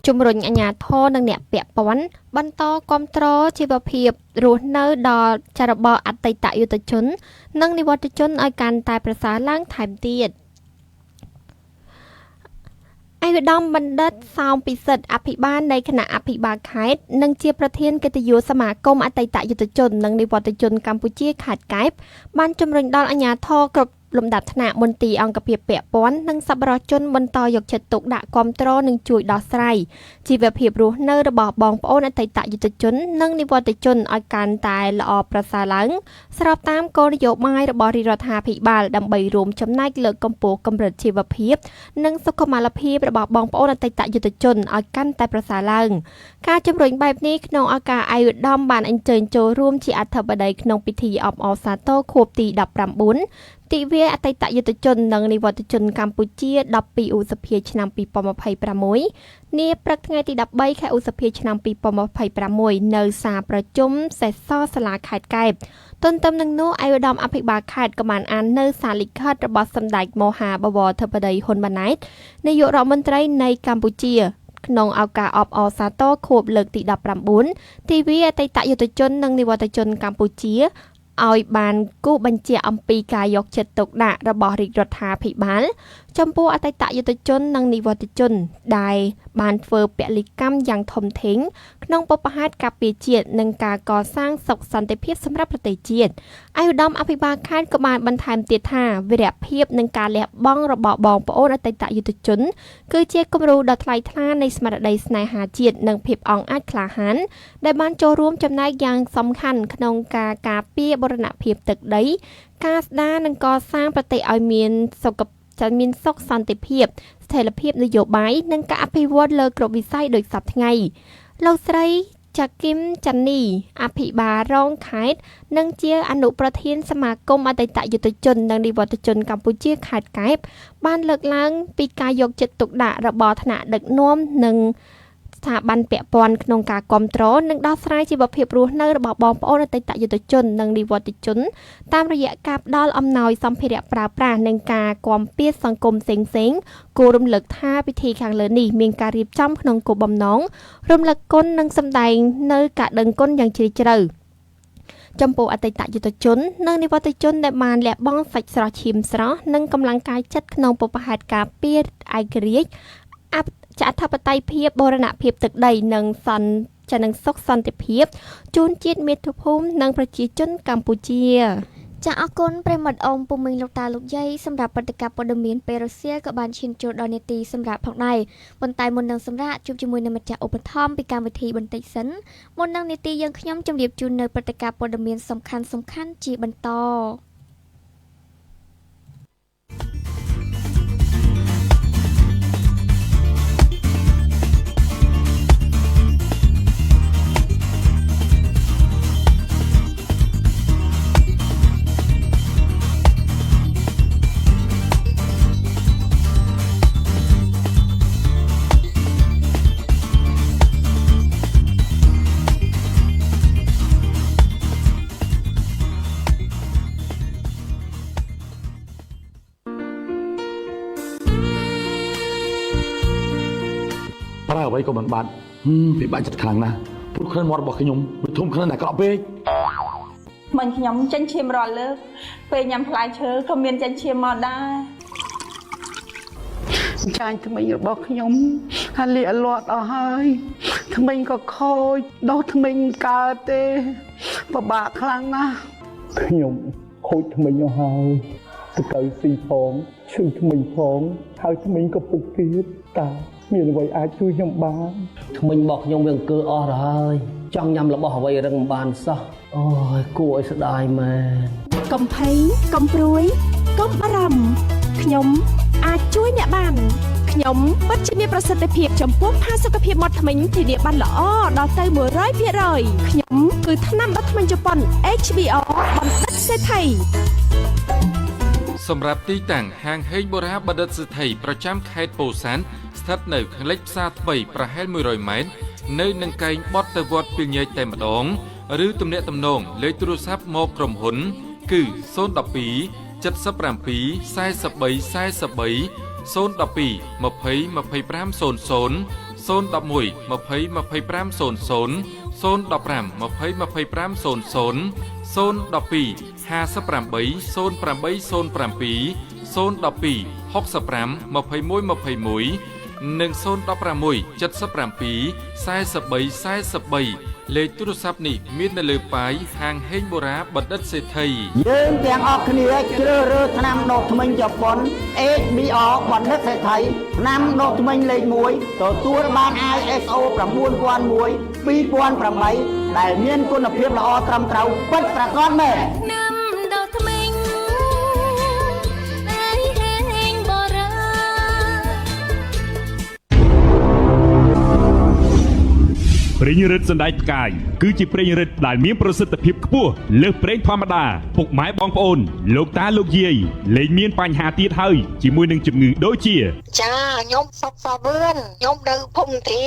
ជំរុញអាជ្ញាធរនិងអ្នកពាក់ព័ន្ធបន្តគាំទ្រជីវភាពរស់នៅដល់ចរបរអតីតយុទ្ធជននិងនិវត្តជនឲ្យកាន់តែប្រសើរឡើងថែមទៀតឯកឧត្តមបណ្ឌិតសោមពិសិដ្ឋអភិបាលនៃគណៈអភិបាលខេត្តនិងជាប្រធានកិត្តិយសសមាគមអតីតយុទ្ធជននិងនិវត្តជនកម្ពុជាខេត្តកែបបានជំរុញដល់អាជ្ញាធរគ្រប់លំដាប់ថ្នាក់មន្ទីរអង្គភាពពាក់ព័ន្ធនិងសប្បុរសជនបន្តយកចិត្តទុកដាក់គាំទ្រនិងជួយដោះស្រាយជីវភាពរស់នៅរបស់បងប្អូនអតីតយុទ្ធជននិងនិវត្តជនឲ្យកាន់តែល្អប្រសើរឡើងស្របតាមគោលនយោបាយរបស់រាជរដ្ឋាភិបាលដើម្បីរួមចំណែកលើកកម្ពស់កម្រិតជីវភាពនិងសុខុមាលភាពរបស់បងប្អូនអតីតយុទ្ធជនឲ្យកាន់តែប្រសើរឡើងការជំរុញបែបនេះក្នុងឱកាសឯកឧត្តមបានអញ្ជើញចូលរួមជាអធិបតីក្នុងពិធីអបអរសាទរខួបទី19ទិវាអតីតយុទ្ធជននិងនិវត្តជនកម្ពុជា12ឧសភាឆ្នាំ2026នាព្រឹកថ្ងៃទី13ខែឧសភាឆ្នាំ2026នៅសាលប្រជុំសេសសសាលាខេត្តកែបទន្ទឹមនឹងនោះឯកឧត្តមអភិបាលខេត្តក៏បានអាននៅសារលិខិតរបស់សម្ដេចមហាបវរធិបតីហ៊ុនម៉ាណែតនាយករដ្ឋមន្ត្រីនៃកម្ពុជាក្នុងឱកាសអបអរសាទរខួបលើកទី19ទិវាអតីតយុទ្ធជននិងនិវត្តជនកម្ពុជាឲ្យបានគូបញ្ជាក់អំពីការយកចិត្តទុកដាក់របស់រាជរដ្ឋាភិបាលចំពោះអតីតយុទ្ធជននិងនិវត្តជនដែលបានធ្វើពលិកម្មយ៉ាងធំធេងក្នុងបុព្វហេតុការពារជាតិនិងការកសាងសុខសន្តិភាពសម្រាប់ប្រទេសជាតិឯកឧត្តមអភិបាលខេត្តក៏បានបន្ថែមទៀតថាវីរភាពនិងការលះបង់របស់បងប្អូនអតីតយុទ្ធជនគឺជាគំរូដ៏ថ្លៃថ្លានៃស្មារតីស្នេហាជាតិនិងភាពអង់អាចក្លាហានដែលបានចូលរួមចំណែកយ៉ាងសំខាន់ក្នុងការការពារបូរណភាពទឹកដីការស្ដារនិងកសាងប្រទេសឲ្យមានសុខសន្តិភាពស្ថិរភាពនយោបាយនិងការអភិវឌ្ឍលើគ្រប់វិស័យដោយសពថ្ងៃលោកស្រី ចាគឹមចាន់នីអភិបាលរងខេត្តនិងជាអនុប្រធានសមាគមអតីតយុទ្ធជននិងនិវត្តជនកម្ពុជាខេត្តកែបបានលើកឡើងពីការយកចិត្តទុកដាក់របស់ថ្នាក់ដឹកនាំនិងស្ថាប័នពាក់ព័ន្ធក្នុងការគ្រប់គ្រងនិងដោះស្រាយជីវភាពរស់នៅរបស់បងប្អូនអតីតយុទ្ធជននិងនិវត្តជនតាមរយៈការផ្ដល់អំណោយសម្ភារៈប្រើប្រាស់និងការគាំពៀសង្គមផ្សេងៗគួររំលឹកថាពិធីខាងលើនេះមានការរៀបចំក្នុងគោលបំណងរំលឹកគុណនិងសម្ដែងនៅការដឹងគុណយ៉ាងជ្រាលជ្រៅចំពោះអតីតយុទ្ធជននិងនិវត្តជនដែលបានលះបង់សាច់ស្រស់ឈាមស្រស់និងកម្លាំងកាយចិត្តក្នុងបុព្វហេតុការពារឯករាជ្យអធិបតេយ្យភាពបូរណភាពទឹកដីនិងសុខសន្តិភាពជូនជាតិមាតុភូមិនិងប្រជាជនកម្ពុជាចាអរគុណប្រិមត្តអមពុំមីងលោកតាលោកយាយសម្រាប់បទកម្មព័ត៌មានពេលរសៀលក៏បានឈានចូលដល់នាទីសម្រាប់ផងដែរប៉ុន្តែមុននឹងសម្រាប់ជួបជាមួយនឹងម្ចាស់ឧបត្ថម្ភពីកម្មវិធីបន្តិចសិនមុននឹងនាទីយើងខ្ញុំជម្រាបជូននៅបទកម្មព័ត៌មានសំខាន់ជាបន្តប្រើអ្វីក៏មិនបានពិបាកចិត្តខ្លាំងណាស់ព្រោះក្លិនមាត់របស់ខ្ញុំវាធំក្លិនអាក្រក់ពេកមិញខ្ញុំចិញ្ចៀមរាល់លើកពេលញ៉ាំផ្លែឈើក៏មានចិញ្ចៀមមកដែរចាញ់ថ្មីរបស់ខ្ញុំហើយលាកលាត់អស់ហើយថ្មីក៏ខូចដោះថ្មីកើតទេពិបាកខ្លាំងណាស់ខ្ញុំខូចថ្មីអស់ហើយទៅស៊ីផងឈឺថ្មីផងហើយថ្មីក៏ពុកទៀតតើមានអ្វីអាចជួយខ្ញុំបានថ្មិញរបស់ខ្ញុំវាអង្គើអស់ទៅហើយចង់ញ៉ាំរបស់អ្វីរឹងមិនបានសោះអូយគួរឲ្យស្ដាយមែនកុំភ័យកុំព្រួយកុំបារម្ភខ្ញុំអាចជួយអ្នកបានខ្ញុំពិតជាមានប្រសិទ្ធភាពចំពោះផាសុកភាពមាត់ធ្មេញធានាបានល្អដល់ទៅ 100% ខ្ញុំគឺថ្នាំដុសធ្មេញជប៉ុន HBO បណ្ឌិតសេដ្ឋីសម្រាប់ទីតាំងហាងហេងបូរ៉ាបណ្ឌិតសេដ្ឋីប្រចាំខេត្តពោធិ៍សាត់ស្ថិតនៅខាងលិចផ្សារថ្មីប្រហែល100ម៉ែត្រនៅនឹងកែងបត់ទៅវត្តពីលញែកតែម្ដងឬទំនាក់ទំនងលេខទូរស័ព្ទមកក្រុមហ៊ុនគឺ012 77 43 43 012 20 25 00 011 20 25 00 015 20 25 00 012 58 0807 012 65 21 21និង016 77 43 43លេខទូរស័ព្ទនេះមាននៅលើប៉ាយហាងហេងបូរ៉ាបណ្ឌិតសេដ្ឋីយើងទាំងអស់គ្នាជ្រើសរើសថ្នាំដុសធ្មេញជប៉ុន HBO បណ្ឌិតសេដ្ឋីថ្នាំដុសធ្មេញលេខ1ទទួលបាន ISO 9001 2008ដែលមានគុណភាពល្អត្រឹមត្រូវពិតប្រាកដមែនប្រេងរិតសណ្ដែកផ្កាយគឺជាប្រេងរិតដែលមានប្រសិទ្ធភាពខ្ពស់លើសប្រេងធម្មតាពុកម៉ែបងប្អូនលោកតាលោកយាយលែងមានបញ្ហាទៀតហើយជាមួយនឹងជំងឺដូចជាចាខ្ញុំសុខសវឿនខ្ញុំនៅភូមិធា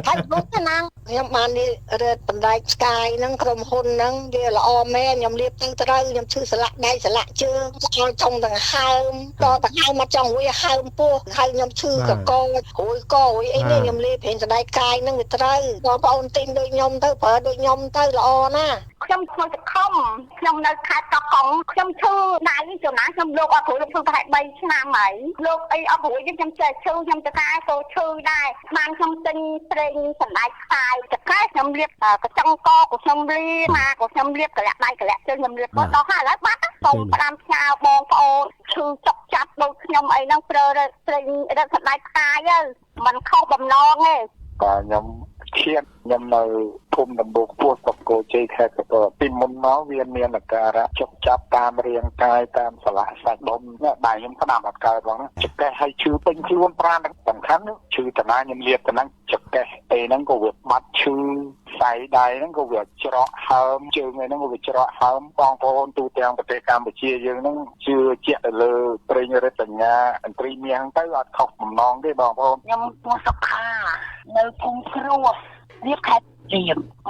ហើយដូចណាខ្ញុំបាននេះរិតបណ្ដែកផ្កាយហ្នឹងក្រុមហ៊ុនហ្នឹងវាល្អមែនខ្ញុំលាបទៅត្រូវខ្ញុំឈឺស្លាក់ដៃស្លាក់ជើងឲ្យចង់ទាំងហើមដល់ទាំងហើមមកចង់វាហើមពោះហើយខ្ញុំឈឺកករួយករួយអីនេះខ្ញុំលាបប្រេងសណ្ដែកផ្កាយហ្នឹងវាត្រូវបងប្អូនទិញដូចខ្ញុំទៅប្រើដូចខ្ញុំទៅល្អណាស់ខ្ញុំឈ្មោះសខំខ្ញុំនៅខេត្តកោះកុងខ្ញុំឈឺដៃចំណាខ្ញុំលោកអត់រួចឈឺប្រហែល3ឆ្នាំហើយលោកអីអត់រួចខ្ញុំចេះឈឺខ្ញុំទៅការក៏ឈឺដែរបានខ្ញុំទិញប្រេងសណ្ដែកផ្កាយចកែខ្ញុំលាបកញ្ចក់កក៏ខ្ញុំលាបមកក៏ខ្ញុំលាបកលាក់ដៃកលាក់ជើងខ្ញុំលាបដល់ហើយឥឡូវបាត់សូមផ្ដាំផ្ញើបងប្អូនឈឺចុកចាប់ដូចខ្ញុំអីហ្នឹងប្រើប្រេងរឹតសណ្ដែកផ្កាយទៅมันខុសបំណងទេបាទខ្ញុំឈាមខ្ញុំនៅភូមិដំបូកពោះស្រុកគោជ័យខេត្តកពតពីមុនមកវាមានអាការៈចុកចាប់តាមរាងកាយតាមសន្លាក់សាច់ដុំដៃខ្ញុំស្ដាប់អត់កើតផងណាចកេះឲ្យឈឺពេញខ្លួនប្រាណសំខាន់ឈឺតាណាខ្ញុំលាបតាណាចកេះអីហ្នឹងក៏វាបាត់ឈឺ ស័យដៃហ្នឹងក៏វាច្រកហើមជើងហ្នឹងក៏វាច្រកហើមបងប្អូនទូទាំងប្រទេសកម្ពុជាយើងហ្នឹងជឿជាក់ទៅលើប្រេងរិទ្ធបញ្ញាអន្ត្រីមៀងទៅអត់ខុសបំណងទេបងប្អូនខ្ញុំពោះសុខានៅភូមិគ្រោះរៀបខេត្តជា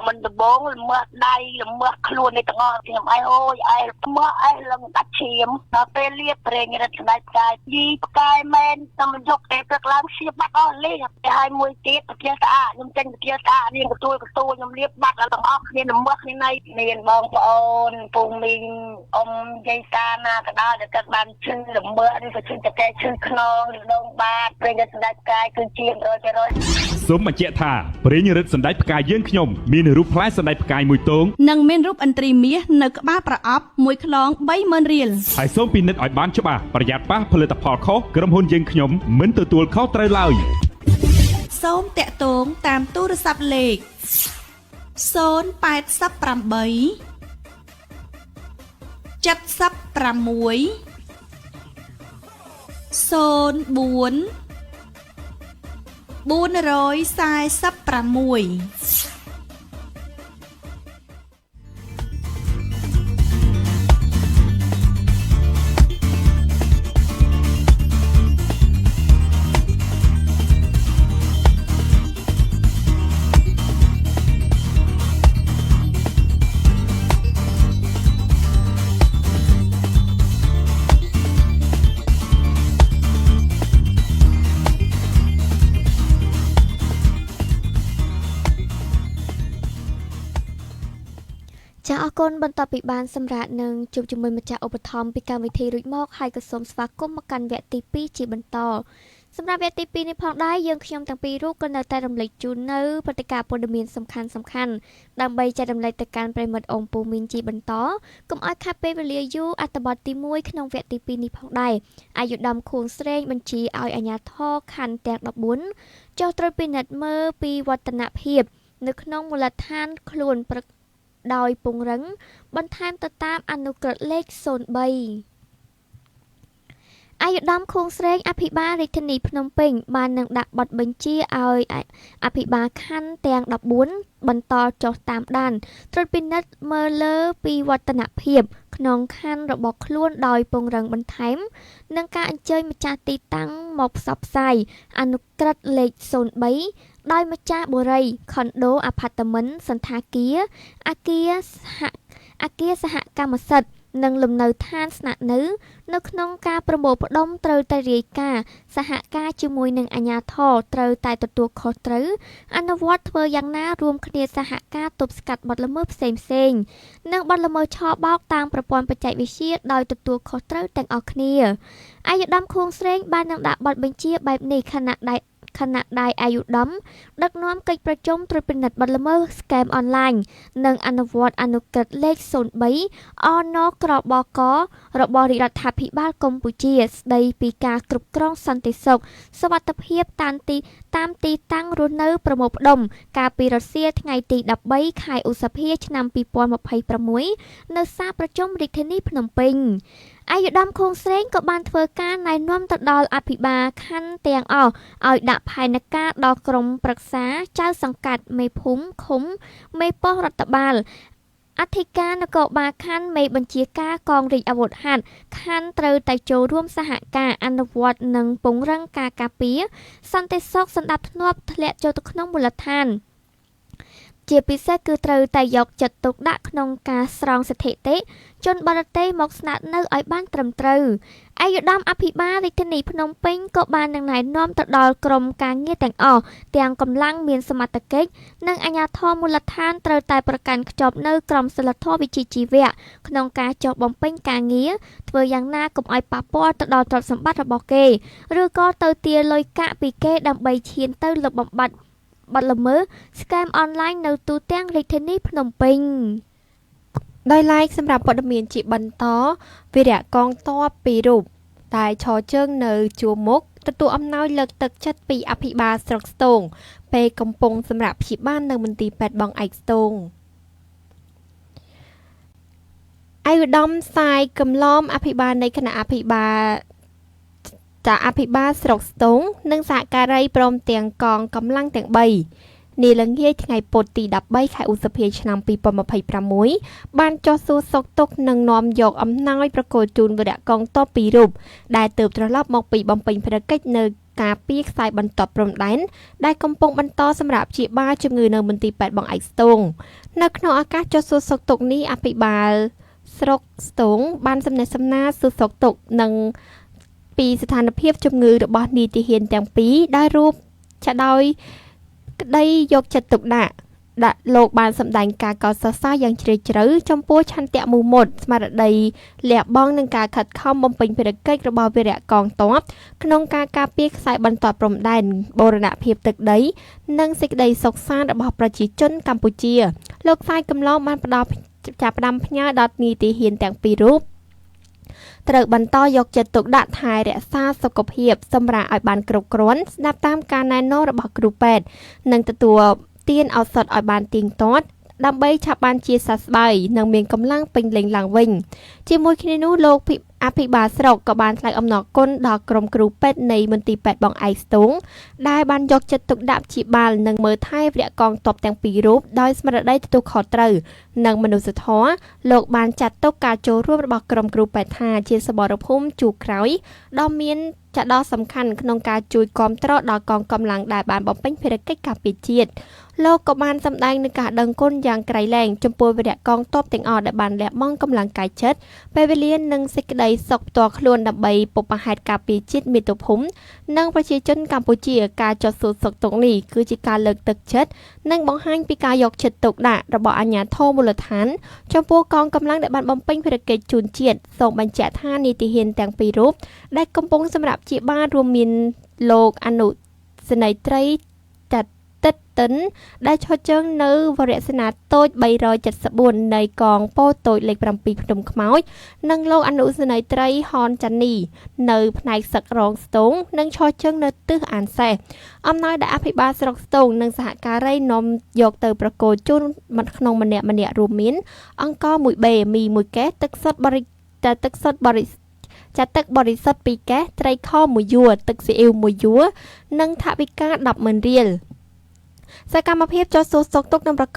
មិនដំបងល្មើសដៃល្មើសខ្លួននេះទាំងអស់ខ្ញុំអីអូយអីថ្មអីលឹងដាច់ឈាមដល់ពេលលាបប្រេងរិទ្ធស្ដេចផ្កាយយីផ្កាយមែនតែមិនយកទេព្រឹកឡើងសៀបបាត់អស់លេងតែឲ្យមួយទៀតប្រទាលស្អាតខ្ញុំចេញប្រទាលស្អាតនេះកទួលខ្ញុំលាបបាត់ទាំងអស់គ្នាល្មើសគ្នាណៃមានបងប្អូនពូមីងអ៊ំយាយតាណាក៏ដោយដែលគាត់បានឈឺល្មើសនេះក៏ឈឺតែកែឈឺខ្នងឬដងបាតប្រេងរិទ្ធស្ដេចផ្កាយគឺជា 100% សូមបញ្ជាក់ថាប្រេងរិទ្ធសណ្ដែកផ្កាយយើងខ្ញុំមានរូបផ្លែសណ្ដែកផ្កាយមួយទង និងមានរូបឥន្ទ្រីមាសនៅក្បាលប្រអប់មួយខ្លង 30000 រៀល ហើយសូមពិនិត្យឲ្យបានច្បាស់ប្រយ័ត្នប៉ះផលិតផលខុសក្រុមហ៊ុនយើងខ្ញុំមិនទទួលខុសត្រូវឡើយ សូមតាក់ទងតាមទូរស័ព្ទលេខ 446 ចាអរគុណបន្តពីបានសម្រាប់នឹងជួបជាមួយម្ចាស់ឧបត្ថម្ភពីកម្មវិធីរួចមកហើយក៏សូមស្វាគមន៍មកកាន់វគ្គទី 2 ជាបន្តសម្រាប់វគ្គទី 2 នេះផងដែរយើងខ្ញុំទាំងពីររូបក៏នៅតែរំលែកជូននៅព្រឹត្តិការណ៍ព័ត៌មានសំខាន់ដើម្បីចែករំលែកទៅកាន់ប្រិមិត្តអ៊ំពូមីនជាបន្តកុំឲ្យខាត់ពេលវេលាយូរអត្ថបទទី 1 ក្នុងវគ្គទី 2 នេះផងដែរអាយុដំខួងស្រេងបញ្ជាឲ្យអាជ្ញាធរខណ្ឌទាំង 14 ចុះត្រួតពិនិត្យមើលពីវឌ្ឍនភាពនៅក្នុងមូលដ្ឋានខ្លួនដោយពង្រឹងបន្ថែមទៅតាមអនុក្រឹត្យលេខ 03 អាយុដំខួងស្រេងអភិបាលរាជធានីភ្នំពេញបាននឹងដាក់បទបញ្ជាឲ្យអភិបាលខណ្ឌទាំង 14 បន្តចុះតាមដានត្រួតពិនិត្យមើលលើពីវឌ្ឍនភាពក្នុងខណ្ឌរបស់ខ្លួនដោយពង្រឹងបន្ថែមនិងការអញ្ជើញម្ចាស់ទីតាំងមកផ្សព្វផ្សាយអនុក្រឹត្យលេខ 03 ដោយម្ចាស់បុរីខុនដូអាផាតមិនសន្តាគារអគារសហកម្មសិទ្ធិនិងលំនៅឋានស្នាក់នៅក្នុងការប្រមូលផ្ដុំត្រូវតែរាយការណ៍សហការជាមួយនឹងអាជ្ញាធរត្រូវតែទទួលខុសត្រូវអនុវត្តធ្វើយ៉ាងណារួមគ្នាសហការទប់ស្កាត់បទល្មើសផ្សេងៗនិងបទល្មើសឆបោកតាមប្រព័ន្ធបច្ចេកវិទ្យាដោយទទួលខុសត្រូវទាំងអស់គ្នាអាយុដំខួងស្រេងបាននឹងដាក់បទបញ្ជាបែបនេះខណៈដែលអាយុដំដឹកនាំកិច្ចប្រជុំត្រួតពិនិត្យបទល្មើសស្កេមអនឡាញនិងអនុវត្តអនុក្រឹត្យលេខ 03 អនក្របករបស់រាជរដ្ឋាភិបាលកម្ពុជាស្ដីពីការគ្រប់គ្រងសន្តិសុខសុវត្ថិភាពតាមទីតាំងរស់នៅប្រមូលផ្ដុំកាលពីរសៀលថ្ងៃទី 13 ខែឧសភាឆ្នាំ 2026 នៅសាលប្រជុំរាជធានីភ្នំពេញអាយុដំខួងស្រេងក៏បានធ្វើការណែនាំទៅដល់អភិបាលខណ្ឌទាំងអស់ឲ្យដាក់ផែនការដល់ក្រុមប្រឹក្សាចៅសង្កាត់មេភូមិឃុំមេប៉ុស្តិ៍រដ្ឋបាលអធិការនគរបាលខណ្ឌមេបញ្ជាការកងរាជអាវុធហត្ថខណ្ឌត្រូវតែចូលរួមសហការអនុវត្តនិងពង្រឹងការការពារសន្តិសុខសណ្ដាប់ធ្នាប់ធ្លាក់ចូលទៅក្នុងមូលដ្ឋានជាពិសេសគឺត្រូវតែយកចិត្តទុកដាក់ក្នុងការស្រង់ស្ថិតិជនបរទេសមកស្នាក់នៅឲ្យបានត្រឹមត្រូវអាយុដំអភិបាលរាជធានីភ្នំពេញក៏បាននឹងណែនាំទៅដល់ក្រុមការងារទាំងអស់ទាំងកម្លាំងមានសមត្ថកិច្ចនិងអាជ្ញាធរមូលដ្ឋានត្រូវតែប្រកាន់ខ្ជាប់នៅក្រមសីលធម៌វិជ្ជាជីវៈក្នុងការចុះបំពេញការងារធ្វើយ៉ាងណាកុំឲ្យប៉ះពាល់ទៅដល់ទ្រព្យសម្បត្តិរបស់គេឬក៏ទៅទារលុយកាក់ពីគេដើម្បីឈានទៅលុបបំបាត់បទល្មើសស្កេមអនឡាញនៅទូទាំងរាជធានីភ្នំពេញដោយឡែកសម្រាប់ព័ត៌មានជាបន្តវីរៈកងទ័ពពីររូបដែលឈរជើងនៅជួរមុខទទួលអំណោយលើកទឹកចិត្តពីអភិបាលស្រុកស្ទងពេលកំពុងសម្រាប់ព្យាបាលនៅមន្ទីរពេទ្យបងឯកស្ទងអាយុដំសាយកំឡំអភិបាលនៃគណៈអភិបាលស្រុកស្ទងនិងសហការីព្រមទាំងកងកម្លាំងទាំង3 នាល្ងាចថ្ងៃពុធទី13ខែឧសភាឆ្នាំ2026បានចុះសួរសុខទុក្ខនិងនាំយកអំណោយប្រគល់ជូនវីរៈកងទ័ព2រូបដែលទើបត្រឡប់មកពីបំពេញភារកិច្ចនៅការពារខ្សែបន្ទាត់ព្រំដែនដែលកំពុងបន្តសម្រាប់ព្យាបាលជំងឺនៅមន្ទីរពេទ្យបងឯកស្ទងនៅក្នុងឱកាសចុះសួរសុខទុក្ខនេះអភិបាលស្រុកស្ទងបានសំណេះសំណាលសួរសុខទុក្ខនិងពីស្ថានភាពជំងឺរបស់នីតិហានទាំងពីរដោយរូបចាដោយក្តីយកចិត្តទុកដាក់លោកបានសម្ដែងការកោតសរសើរយ៉ាងជ្រាលជ្រៅចំពោះឆន្ទៈមោះមុតស្មារតីលះបង់និងការខិតខំបំពេញភារកិច្ចរបស់វីរៈកងទ័ពក្នុងការការពារខ្សែបន្ទាត់ព្រំដែនបូរណភាពទឹកដីនិងសេចក្តីសុខសាន្តរបស់ប្រជាជនកម្ពុជាលោកផ្សាយកំឡុងបានចាប់ផ្ដើមផ្ញើដល់នីតិហានទាំងពីររូបត្រូវបន្តយកចិត្តទុកដាក់ថែរក្សាសុខភាពសម្រាប់ឲ្យបានគ្រប់គ្រាន់ស្ដាប់តាមការណែនាំរបស់គ្រូពេទ្យនិងទទួលទានឱសថឲ្យបានទៀងទាត់ដើម្បីឆាប់បានជាសះស្បើយនិងមានកម្លាំងពេញលេញឡើងវិញជាមួយគ្នានោះលោកអភិបាលស្រុកក៏បានថ្លែងអំណរគុណដល់ក្រុមគ្រូពេទ្យនៃមន្ទីរពេទ្យបងឯកស្ទងដែលបានយកចិត្តទុកដាក់ព្យាបាលនិងមើលថែវីរៈកងទ័ពទាំងពីររូបដោយស្មារតីទទួលខុសត្រូវនិងមនុស្សធម៌លោកបានចាត់ទុកការចូលរួមរបស់ក្រុមគ្រូពេទ្យថាជាសមរភូមិជួរក្រោយដ៏មានដ៏សំខាន់ក្នុងការជួយគាំទ្រដល់កងកម្លាំងដែលបានបំពេញភារកិច្ចការពារជាតិលោកក៏បានសម្ដែងនឹងការដឹងគុណយ៉ាងក្រៃលែងចំពោះវីរៈកងទ័ពទាំងអស់ដែលបានលះបង់កម្លាំងកាយចិត្តពេលវេលានិងសេចក្តីសុខផ្ទាល់ខ្លួនដើម្បីពុបហេតុការពារជាតិមាតុភូមិនិងប្រជាជនកម្ពុជាការចុះសួរសុខទុក្ខនេះគឺជាការលើកទឹកចិត្តនិងបង្ហាញពីការយកចិត្តទុកដាក់របស់អាជ្ញាធរមូលដ្ឋានចំពោះកងកម្លាំងដែលបានបំពេញភារកិច្ចជូនជាតិសូមបញ្ជាក់ថានីតិហានទាំងពីររូបដែលកំពុងសម្រាប់ជាបានរួមមានលោកអនុសេនីយ៍ត្រីតិតតិនដែលឈរជើងនៅវរសេនាតូច374នៃកងពោតូចលេខ7ភ្នំខ្មោចនិងលោកអនុសេនីយ៍ត្រីហនចាន់នីនៅផ្នែកសឹករងស្ទងនិងឈរជើងនៅទិសអានសេះអំណោយដែលអភិបាលស្រុកស្ទងនិងសហការីនាំយកទៅប្រគល់ជូនក្នុងម្នាក់រួមមានអង្ករ1បេមី1កេសទឹកសុទ្ធបរិចាទឹកបរិសុទ្ធ2កេសត្រីខ1យួរទឹកស៊ីអ៊ីវ1យួរនិងថវិកា 10,000 រៀលសកម្មភាពចុះសួរសុខទុក្ខនិងប្រ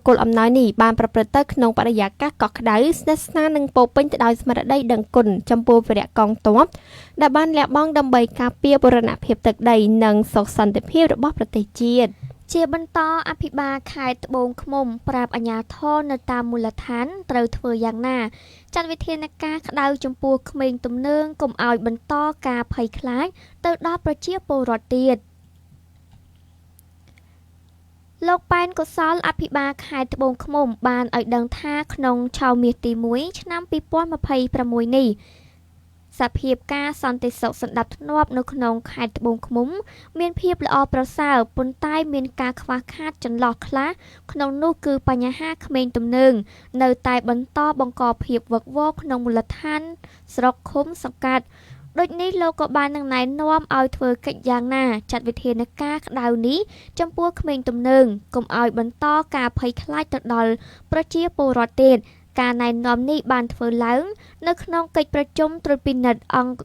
គល់អំណោយនេះបានប្រព្រឹត្តទៅក្នុងបរិយាកាសកក់ក្ដៅស្និទ្ធស្នាលនិងពោពេញទៅដោយស្មារតីដឹងគុណចំពោះវីរៈកងទ័ពដែលបានលះបង់ដើម្បីការពារបូរណភាពទឹកដីនិងសុខសន្តិភាពរបស់ប្រទេសជាតិជាបន្តអភិបាលខេត្តត្បូងឃ្មុំប្រាប់អាជ្ញាធរនៅតាមមូលដ្ឋានត្រូវធ្វើយ៉ាងណាចាត់វិធានការក្តៅចំពោះក្មេងទំនើងកុំឲ្យបន្តការភ័យខ្លាចទៅដល់ប្រជាពលរដ្ឋទៀតលោកប៉ែនកុសលអភិបាលខេត្តត្បូងឃ្មុំបានឲ្យដឹងថាក្នុងឆៅមាសទី1ឆ្នាំ2026នេះសភាពការសន្តិសុខសណ្ដាប់ធ្នាប់នៅក្នុងខេត្តត្បូងឃ្មុំមានភាពល្អប្រសើរប៉ុន្តែមានការខ្វះខាតចន្លោះខ្លះក្នុងនោះគឺបញ្ហាក្មេងទំនើងនៅតែបន្តបង្កភាពវឹកវរក្នុងមូលដ្ឋានស្រុកឃុំសង្កាត់ដូចនេះលោកក៏បាននឹងណែនាំឲ្យធ្វើកិច្ចយ៉ាងណាចាត់វិធានការក្តៅនេះចំពោះក្មេងទំនើងកុំឲ្យបន្តការភ័យខ្លាចទៅដល់ប្រជាពលរដ្ឋទៀតការណែនាំនេះបានធ្វើឡើងនៅក្នុងកិច្ចប្រជុំត្រួតពិនិត្យអង្គ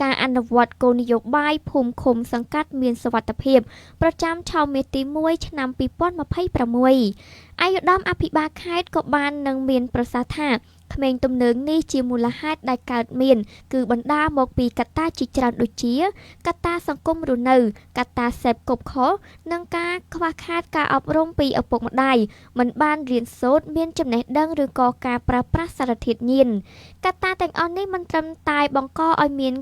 ការអនុវត្តគោលនយោបាយភូមិឃុំសង្កាត់មានសុវត្ថិភាពប្រចាំឆៅមាសទី1ឆ្នាំ2026អាយុដំអភិបាលខេត្តក៏បាននឹងមានប្រសាសន៍ថាក្មេងទំនើងនេះជាមូលហេតុដែលកើតមានគឺបណ្ដាលមកពីកត្តាជាច្រើនដូចជាកត្តាសង្គមរស់នៅកត្តាសេពគប់ខុសនិងការខ្វះខាតការអប់រំពីឪពុកម្ដាយមិនបានរៀនសូត្រមានចំណេះដឹងឬក៏ការប្រើប្រាស់សារធាតុញៀនកត្តាទាំងអស់នេះមិនត្រឹមតែបង្កឲ្យមាន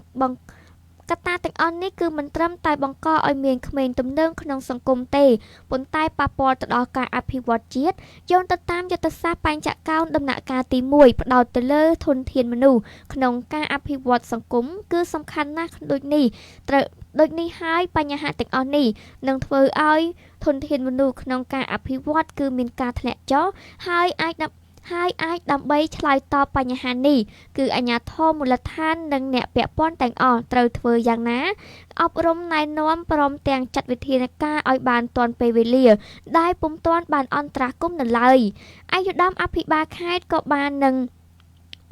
កត្តាទាំងអស់នេះគឺមិនត្រឹមតែបង្កឲ្យមានក្មេងទំនើងក្នុងសង្គមទេប៉ុន្តែប៉ះពាល់ទៅដល់ការអភិវឌ្ឍជាតិយោងទៅតាមយុទ្ធសាស្ត្របញ្ចកោណដំណាក់កាលទី1ផ្ដោតទៅលើធនធានមនុស្សក្នុងការអភិវឌ្ឍសង្គមគឺសំខាន់ណាស់ដូចនេះហើយបញ្ហាទាំងអស់នេះនឹងធ្វើឲ្យធនធានមនុស្សក្នុងការអភិវឌ្ឍគឺមានការធ្លាក់ចុះហើយអាចដើម្បីឆ្លើយតបបញ្ហានេះគឺអាជ្ញាធរមូលដ្ឋាននិងអ្នកពាក់ព័ន្ធទាំងអស់ត្រូវធ្វើយ៉ាងណាអប់រំណែនាំព្រមទាំងចាត់វិធានការឲ្យបានទាន់ពេលវេលាដែលពុំទាន់បានអន្តរាគមន៍នៅឡើយអាយុដំអភិបាលខេត្តក៏បាននឹង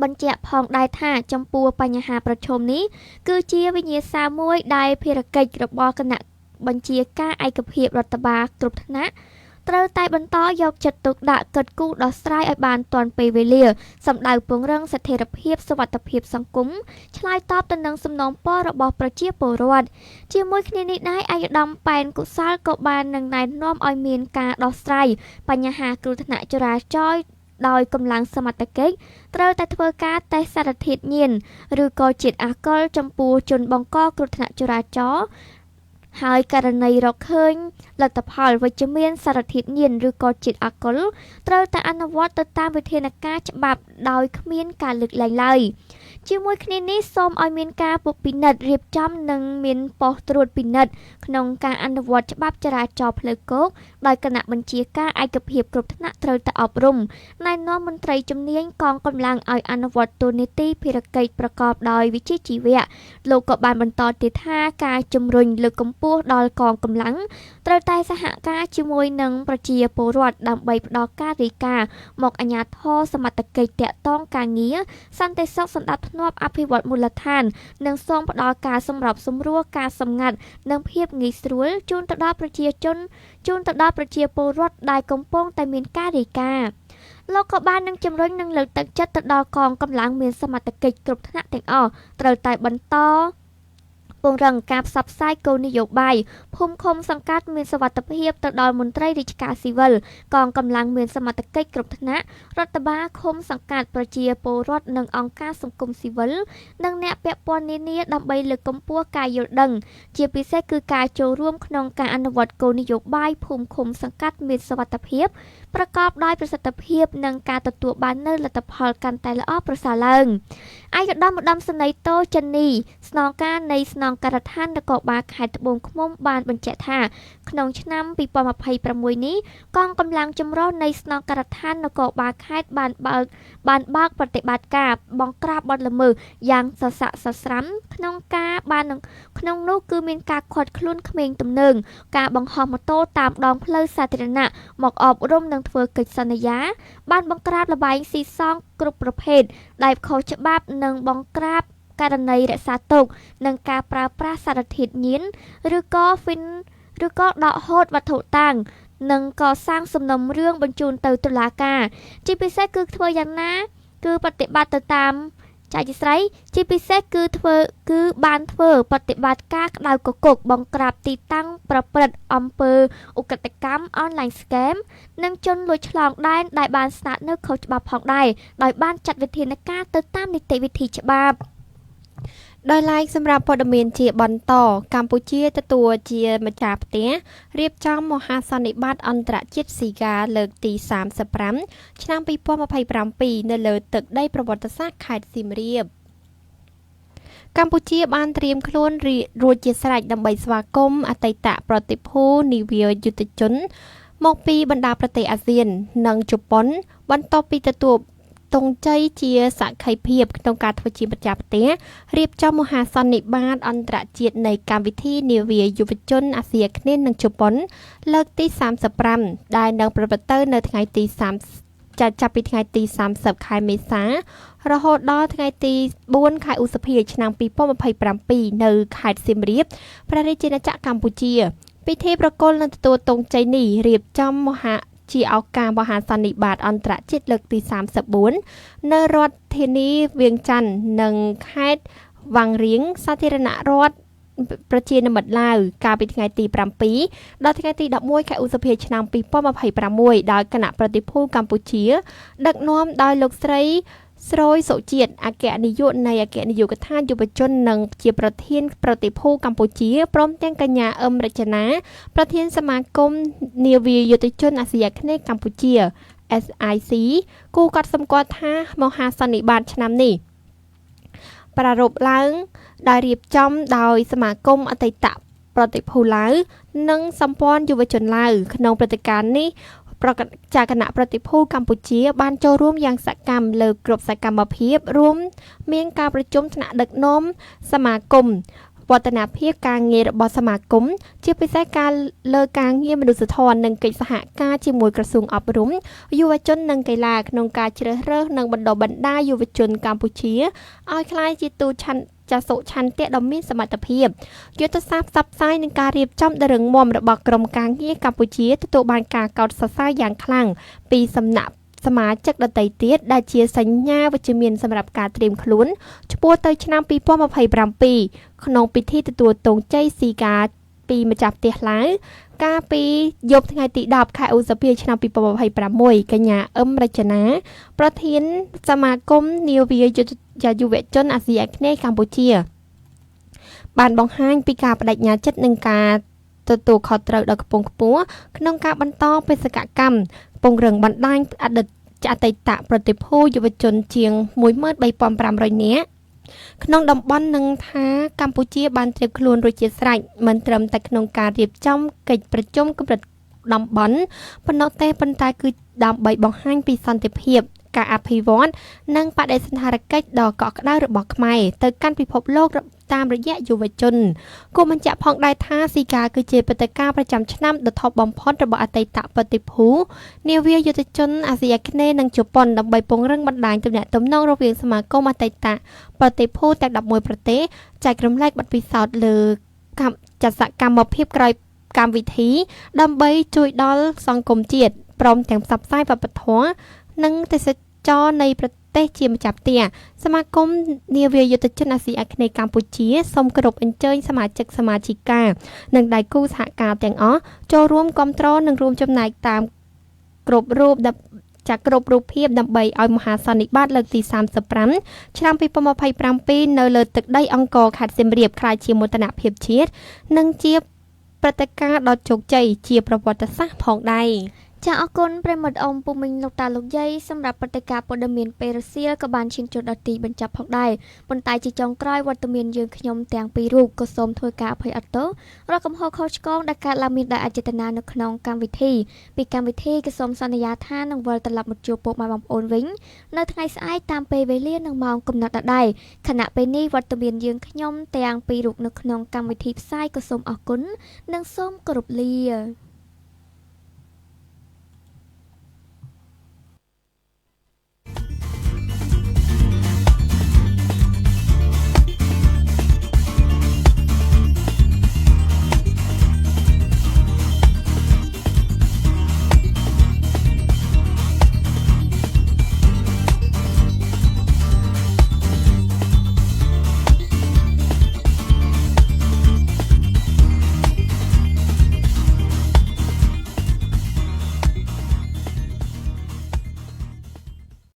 បញ្ជាក់ផងដែរថាចំពោះបញ្ហាប្រឈមនេះគឺជាវិញ្ញាសាមួយដែលភារកិច្ចរបស់គណៈ បញ្ជាការឯកភាពរដ្ឋបាលគ្រប់ថ្នាក់ត្រូវតែបន្តយកចិត្តទុកដាក់កិត្តគូដោះស្រាយឲ្យបានទាន់ពេលវេលាសម្ដៅពង្រឹងស្ថិរភាពសុវត្ថិភាពសង្គមឆ្លើយតបទៅនឹងសំណូមពររបស់ប្រជាពលរដ្ឋជាមួយគ្នានេះដែរឯកឧត្តមប៉ែនកុសលក៏បាននឹងណែនាំឲ្យមានការដោះស្រាយបញ្ហាគ្រោះថ្នាក់ចរាចរណ៍ដោយកម្លាំងសមត្ថកិច្ចត្រូវតែធ្វើការតេស្តសារធាតុញៀនឬក៏ជាតិអាល់កុលចំពោះជនបង្កគ្រោះថ្នាក់ចរាចរណ៍ហើយករណីរកឃើញលទ្ធផលវិជ្ជមានសារធាតុញៀនឬក៏ជាតិអាល់កុលត្រូវតែអនុវត្តទៅតាមវិធានការច្បាប់ដោយគ្មានការលើកលែងឡើយជាមួយគ្នានេះសូមឲ្យមានការពិនិត្យរៀបចំនិងមានប៉ុស្តិ៍ត្រួតពិនិត្យក្នុងការអនុវត្តច្បាប់ចរាចរណ៍ផ្លូវគោកដោយគណៈបញ្ជាការឯកភាពគ្រប់ថ្នាក់ត្រូវតែអប់រំណែនាំមន្ត្រីជំនាញកងកម្លាំងឲ្យអនុវត្តទូនីតិភារកិច្ចប្រកបដោយវិជ្ជាជីវៈលោកក៏បានបន្តទៀតថាការជំរុញលើកកម្ពស់ដល់កងកម្លាំងត្រូវតែសហការជាមួយនឹងប្រជាពលរដ្ឋដើម្បីផ្ដល់ការរាយការណ៍មកអាជ្ញាធរសមត្ថកិច្ចតាក់ទងការងារសន្តិសុខសណ្ដាប់ធ្នាប់អភិវឌ្ឍមូលដ្ឋាននិងសូមផ្ដល់ការសម្របសម្រួលការសម្ងាត់និងភាពងាយស្រួលជូនទៅដល់ប្រជាពលរដ្ឋដែលកំពុងតែមានការរាយការណ៍លោកក៏បាននឹងជំរុញនិងលើកទឹកចិត្តទៅដល់កងកម្លាំងមានសមត្ថកិច្ចគ្រប់ថ្នាក់ទាំងអស់ត្រូវតែបន្តពង្រឹងការផ្សព្វផ្សាយគោលនយោបាយភូមិឃុំសង្កាត់មានសុវត្ថិភាពទៅដល់មន្ត្រីរាជការស៊ីវិលកងកម្លាំងមានសមត្ថកិច្ចគ្រប់ថ្នាក់រដ្ឋបាលឃុំសង្កាត់ប្រជាពលរដ្ឋនិងអង្គការសង្គមស៊ីវិលនិងអ្នកពាក់ព័ន្ធនានាដើម្បីលើកកម្ពស់ការយល់ដឹងជាពិសេសគឺការចូលរួមក្នុងការអនុវត្តគោលនយោបាយភូមិឃុំសង្កាត់មានសុវត្ថិភាពប្រកបដោយប្រសិទ្ធភាពនិងការទទួលបាននូវលទ្ធផលកាន់តែល្អប្រសើរឡើងឯកឧត្តមសេនីយ៍តូចិននីស្នងការនៃស្នងការដ្ឋាននគរបាលខេត្តត្បូងឃ្មុំបានបញ្ជាក់ថាក្នុងឆ្នាំ2026នេះកងកម្លាំងចម្រុះនៃស្នងការដ្ឋាននគរបាលខេត្តបានបើកប្រតិបត្តិការបង្ក្រាបបទល្មើសយ៉ាងសស័កសស្រាំក្នុងនោះគឺមានការឃាត់ខ្លួនក្មេងទំនើងការបង្ហោះម៉ូតូតាមដងផ្លូវសាធារណៈមកអប់រំនិងធ្វើកិច្ចសន្យាបានបង្ក្រាបល្បែងស៊ីសងគ្រប់ប្រភេទដែលខុសច្បាប់និងបង្ក្រាបករណីរក្សាទុកនិងការប្រើប្រាស់សារធាតុញៀនឬក៏ដកហូតវត្ថុតាងនិងកសាងសំណុំរឿងបញ្ជូនទៅតុលាការជាពិសេសគឺធ្វើយ៉ាងណាគឺបប្រតិបត្តិទៅតាមចាច់ស្រីជាពិសេសគឺបានធ្វើបប្រតិបត្តិការក្តៅគគុកបង្ក្រាបទីតាំងប្រព្រឹត្តអំពើឧក្រិដ្ឋកម្ម online scam និងជនលួចឆ្លងដែនដែលបានស្នាក់នៅខុសច្បាប់ផងដែរដោយបានចាត់វិធានការទៅតាមនីតិវិធីច្បាប់ដោយឡែកសម្រាប់ព័ត៌មានជាបន្តកម្ពុជាទទួលជាម្ចាស់ផ្ទះរៀបចំមហាសន្និបាតអន្តរជាតិស៊ីហ្គាលើកទី35ឆ្នាំ2027នៅលើទឹកដីប្រវត្តិសាស្ត្រខេត្តសៀមរាបកម្ពុជាបានត្រៀមខ្លួនរួចជាស្រេចដើម្បីស្វាគមន៍អតីតប្រតិភូនាវាយុទ្ធជនមកពីបណ្ដាប្រទេសអាស៊ាននិងជប៉ុនបន្ទាប់ពីទទួលទង់ជ័យជាសក្ខីភាពក្នុងការធ្វើជាម្ចាស់ផ្ទះរៀបចំមហាសន្និបាតអន្តរជាតិនៃកម្មវិធីនាវាយុវជនអាស៊ីអាគ្នេយ៍និងជប៉ុនលើកទី35ដែលនឹងប្រព្រឹត្តទៅនៅថ្ងៃទីចាប់ពីថ្ងៃទី30ខែមេសារហូតដល់ថ្ងៃទី4ខែឧសភាឆ្នាំ2027នៅខេត្តសៀមរាបព្រះរាជាណាចក្រកម្ពុជាពិធីប្រគល់និងទទួលទង់ជ័យនេះរៀបចំជាឱកាសមហាសន្និបាតអន្តរជាតិលើកទី34នៅរដ្ឋធានីវិងច័ន្ទនិងខេត្តវាំងរៀងសាធារណរដ្ឋប្រជាណាមិត្តឡាវកាលពីថ្ងៃទី7ដល់ថ្ងៃទី11ខែឧសភាឆ្នាំ2026ដោយគណៈប្រតិភូកម្ពុជាដឹកនាំដោយលោកស្រីស្រួយសុជាតិអគ្គនាយកនៃអគ្គនាយកដ្ឋានយុវជននិងជាប្រធានប្រតិភូកម្ពុជាព្រមទាំងកញ្ញាអឹមរចនាប្រធានសមាគមនាវាយុទ្ធជនអាស៊ីអាគ្នេយ៍កម្ពុជា SIC គូកត់សម្គាល់ថាមហាសន្និបាតឆ្នាំនេះប្រារព្ធឡើងដោយរៀបចំដោយសមាគមអតីតប្រតិភូឡាវនិងសម្ព័ន្ធយុវជនឡាវក្នុងព្រឹត្តិការណ៍នេះចាគណៈប្រតិភូកម្ពុជាបានចូលរួមយ៉ាងសកម្មលើគ្រប់សកម្មភាពរួមមានការប្រជុំថ្នាក់ដឹកនាំសមាគមវឌ្ឍនភាពការងាររបស់សមាគមជាពិសេសការលើការងារមនុស្សធម៌និងកិច្ចសហការជាមួយក្រសួងអប់រំយុវជននិងកីឡាក្នុងការជ្រើសរើសនិងបណ្ដុះបណ្ដាលយុវជនកម្ពុជាឲ្យក្លាយជាទូ ចាសុឆន្ទៈដ៏មានសមត្ថភាពយុទ្ធសាស្ត្រផ្សព្វផ្សាយនិងការរៀបចំដ៏រឹងមាំរបស់ក្រុមការងារកម្ពុជាទទួលបានការកោតសរសើរយ៉ាងខ្លាំងពីសំណាក់សមាជិកដទៃទៀតដែលជាសញ្ញាវិជ្ជមានសម្រាប់ការត្រៀមខ្លួនឆ្ពោះទៅឆ្នាំ2027ក្នុងពិធីទទួលទង់ជ័យស៊ីកាពីម្ចាស់ផ្ទះឡាវកាលពីយប់ថ្ងៃទី10ខែឧសភាឆ្នាំ2026កញ្ញាអឹមរចនាប្រធានសមាគមនាវាយុវជនអាស៊ីអាគ្នេយ៍កម្ពុជាបានបង្ហាញពីការបដិញ្ញាចិត្តនិងការទទួលខុសត្រូវដ៏ខ្ពង់ខ្ពស់ក្នុងការបន្តបេសកកម្មពង្រឹងបណ្ដាញអតីតប្រតិភូយុវជនជាង 13,500 នាក់ក្នុងតំបន់នឹងថាកម្ពុជាបានត្រៀមខ្លួនរួចជាស្រេចមិនត្រឹមតែក្នុងការរៀបចំកិច្ចប្រជុំកម្រិតតំបន់ប៉ុណ្ណោះទេប៉ុន្តែគឺដើម្បីបង្ហាញពីសន្តិភាពការអភិវឌ្ឍនិងបដិសណ្ឋារកិច្ចដ៏កក់ក្ដៅរបស់ខ្មែរទៅកាន់ពិភពលោកតាមរយៈយុវជនគួរបញ្ជាក់ផងដែរថាស៊ីកាគឺជាព្រឹត្តិការណ៍ប្រចាំឆ្នាំដ៏ធំបំផុតរបស់អតីតប្រតិភូនាវាយុទ្ធជនអាស៊ីអាគ្នេយ៍និងជប៉ុនដើម្បីពង្រឹងបណ្ដាញទំនាក់ទំនងរវាងសមាគមអតីតប្រតិភូទាំង11ប្រទេសចែករំលែកបទពិសោធន៍លើសកម្មភាពក្រោយកម្មវិធីដើម្បីជួយដល់សង្គមជាតិព្រមទាំងផ្សព្វផ្សាយវប្បធម៌និងទេសចរនៃប្រទេសជាម្ចាស់ផ្ទះសមាគមនាវាយុទ្ធជនអាស៊ីអាគ្នេយ៍កម្ពុជាសូមគោរពអញ្ជើញសមាជិកសមាជិកានិងដៃគូសហការទាំងអស់ចូលរួមគាំទ្រនិងរួមចំណែកតាមគ្រប់រូបភាពដើម្បីឲ្យមហាសន្និបាតលើកទី35ឆ្នាំ2027នៅលើទឹកដីអង្គរខេត្តសៀមរាបក្លាយជាមោទនភាពជាតិនិងជាព្រឹត្តិការណ៍ដ៏ជោគជ័យជាប្រវត្តិសាស្ត្រផងដែរចាអរគុណប្រិមត្តអ៊ំពុំមីងលោកតាលោកយាយសម្រាប់ព្រឹត្តិការណ៍ព័ត៌មានពេលរសៀលក៏បានឈានចូលដល់ទីបញ្ចប់ផងដែរប៉ុន្តែជាចុងក្រោយវត្តមានយើងខ្ញុំទាំងពីររូបក៏សូមធ្វើការអភ័យអត់ទោសរកកំហុសខុសឆ្គងដែលកើតឡើងមានដោយអចេតនានៅក្នុងកម្មវិធីពីកម្មវិធីក៏សូមសន្យាថានឹងវិលត្រឡប់មកជួបពុកម៉ែបងប្អូនវិញនៅថ្ងៃស្អែកតាមពេលវេលានិងម៉ោងកំណត់ដដែលខណៈពេលនេះវត្តមានយើងខ្ញុំទាំងពីររូបនៅក្នុងកម្មវិធីផ្សាយក៏សូមអរគុណនិងសូមគោរពលា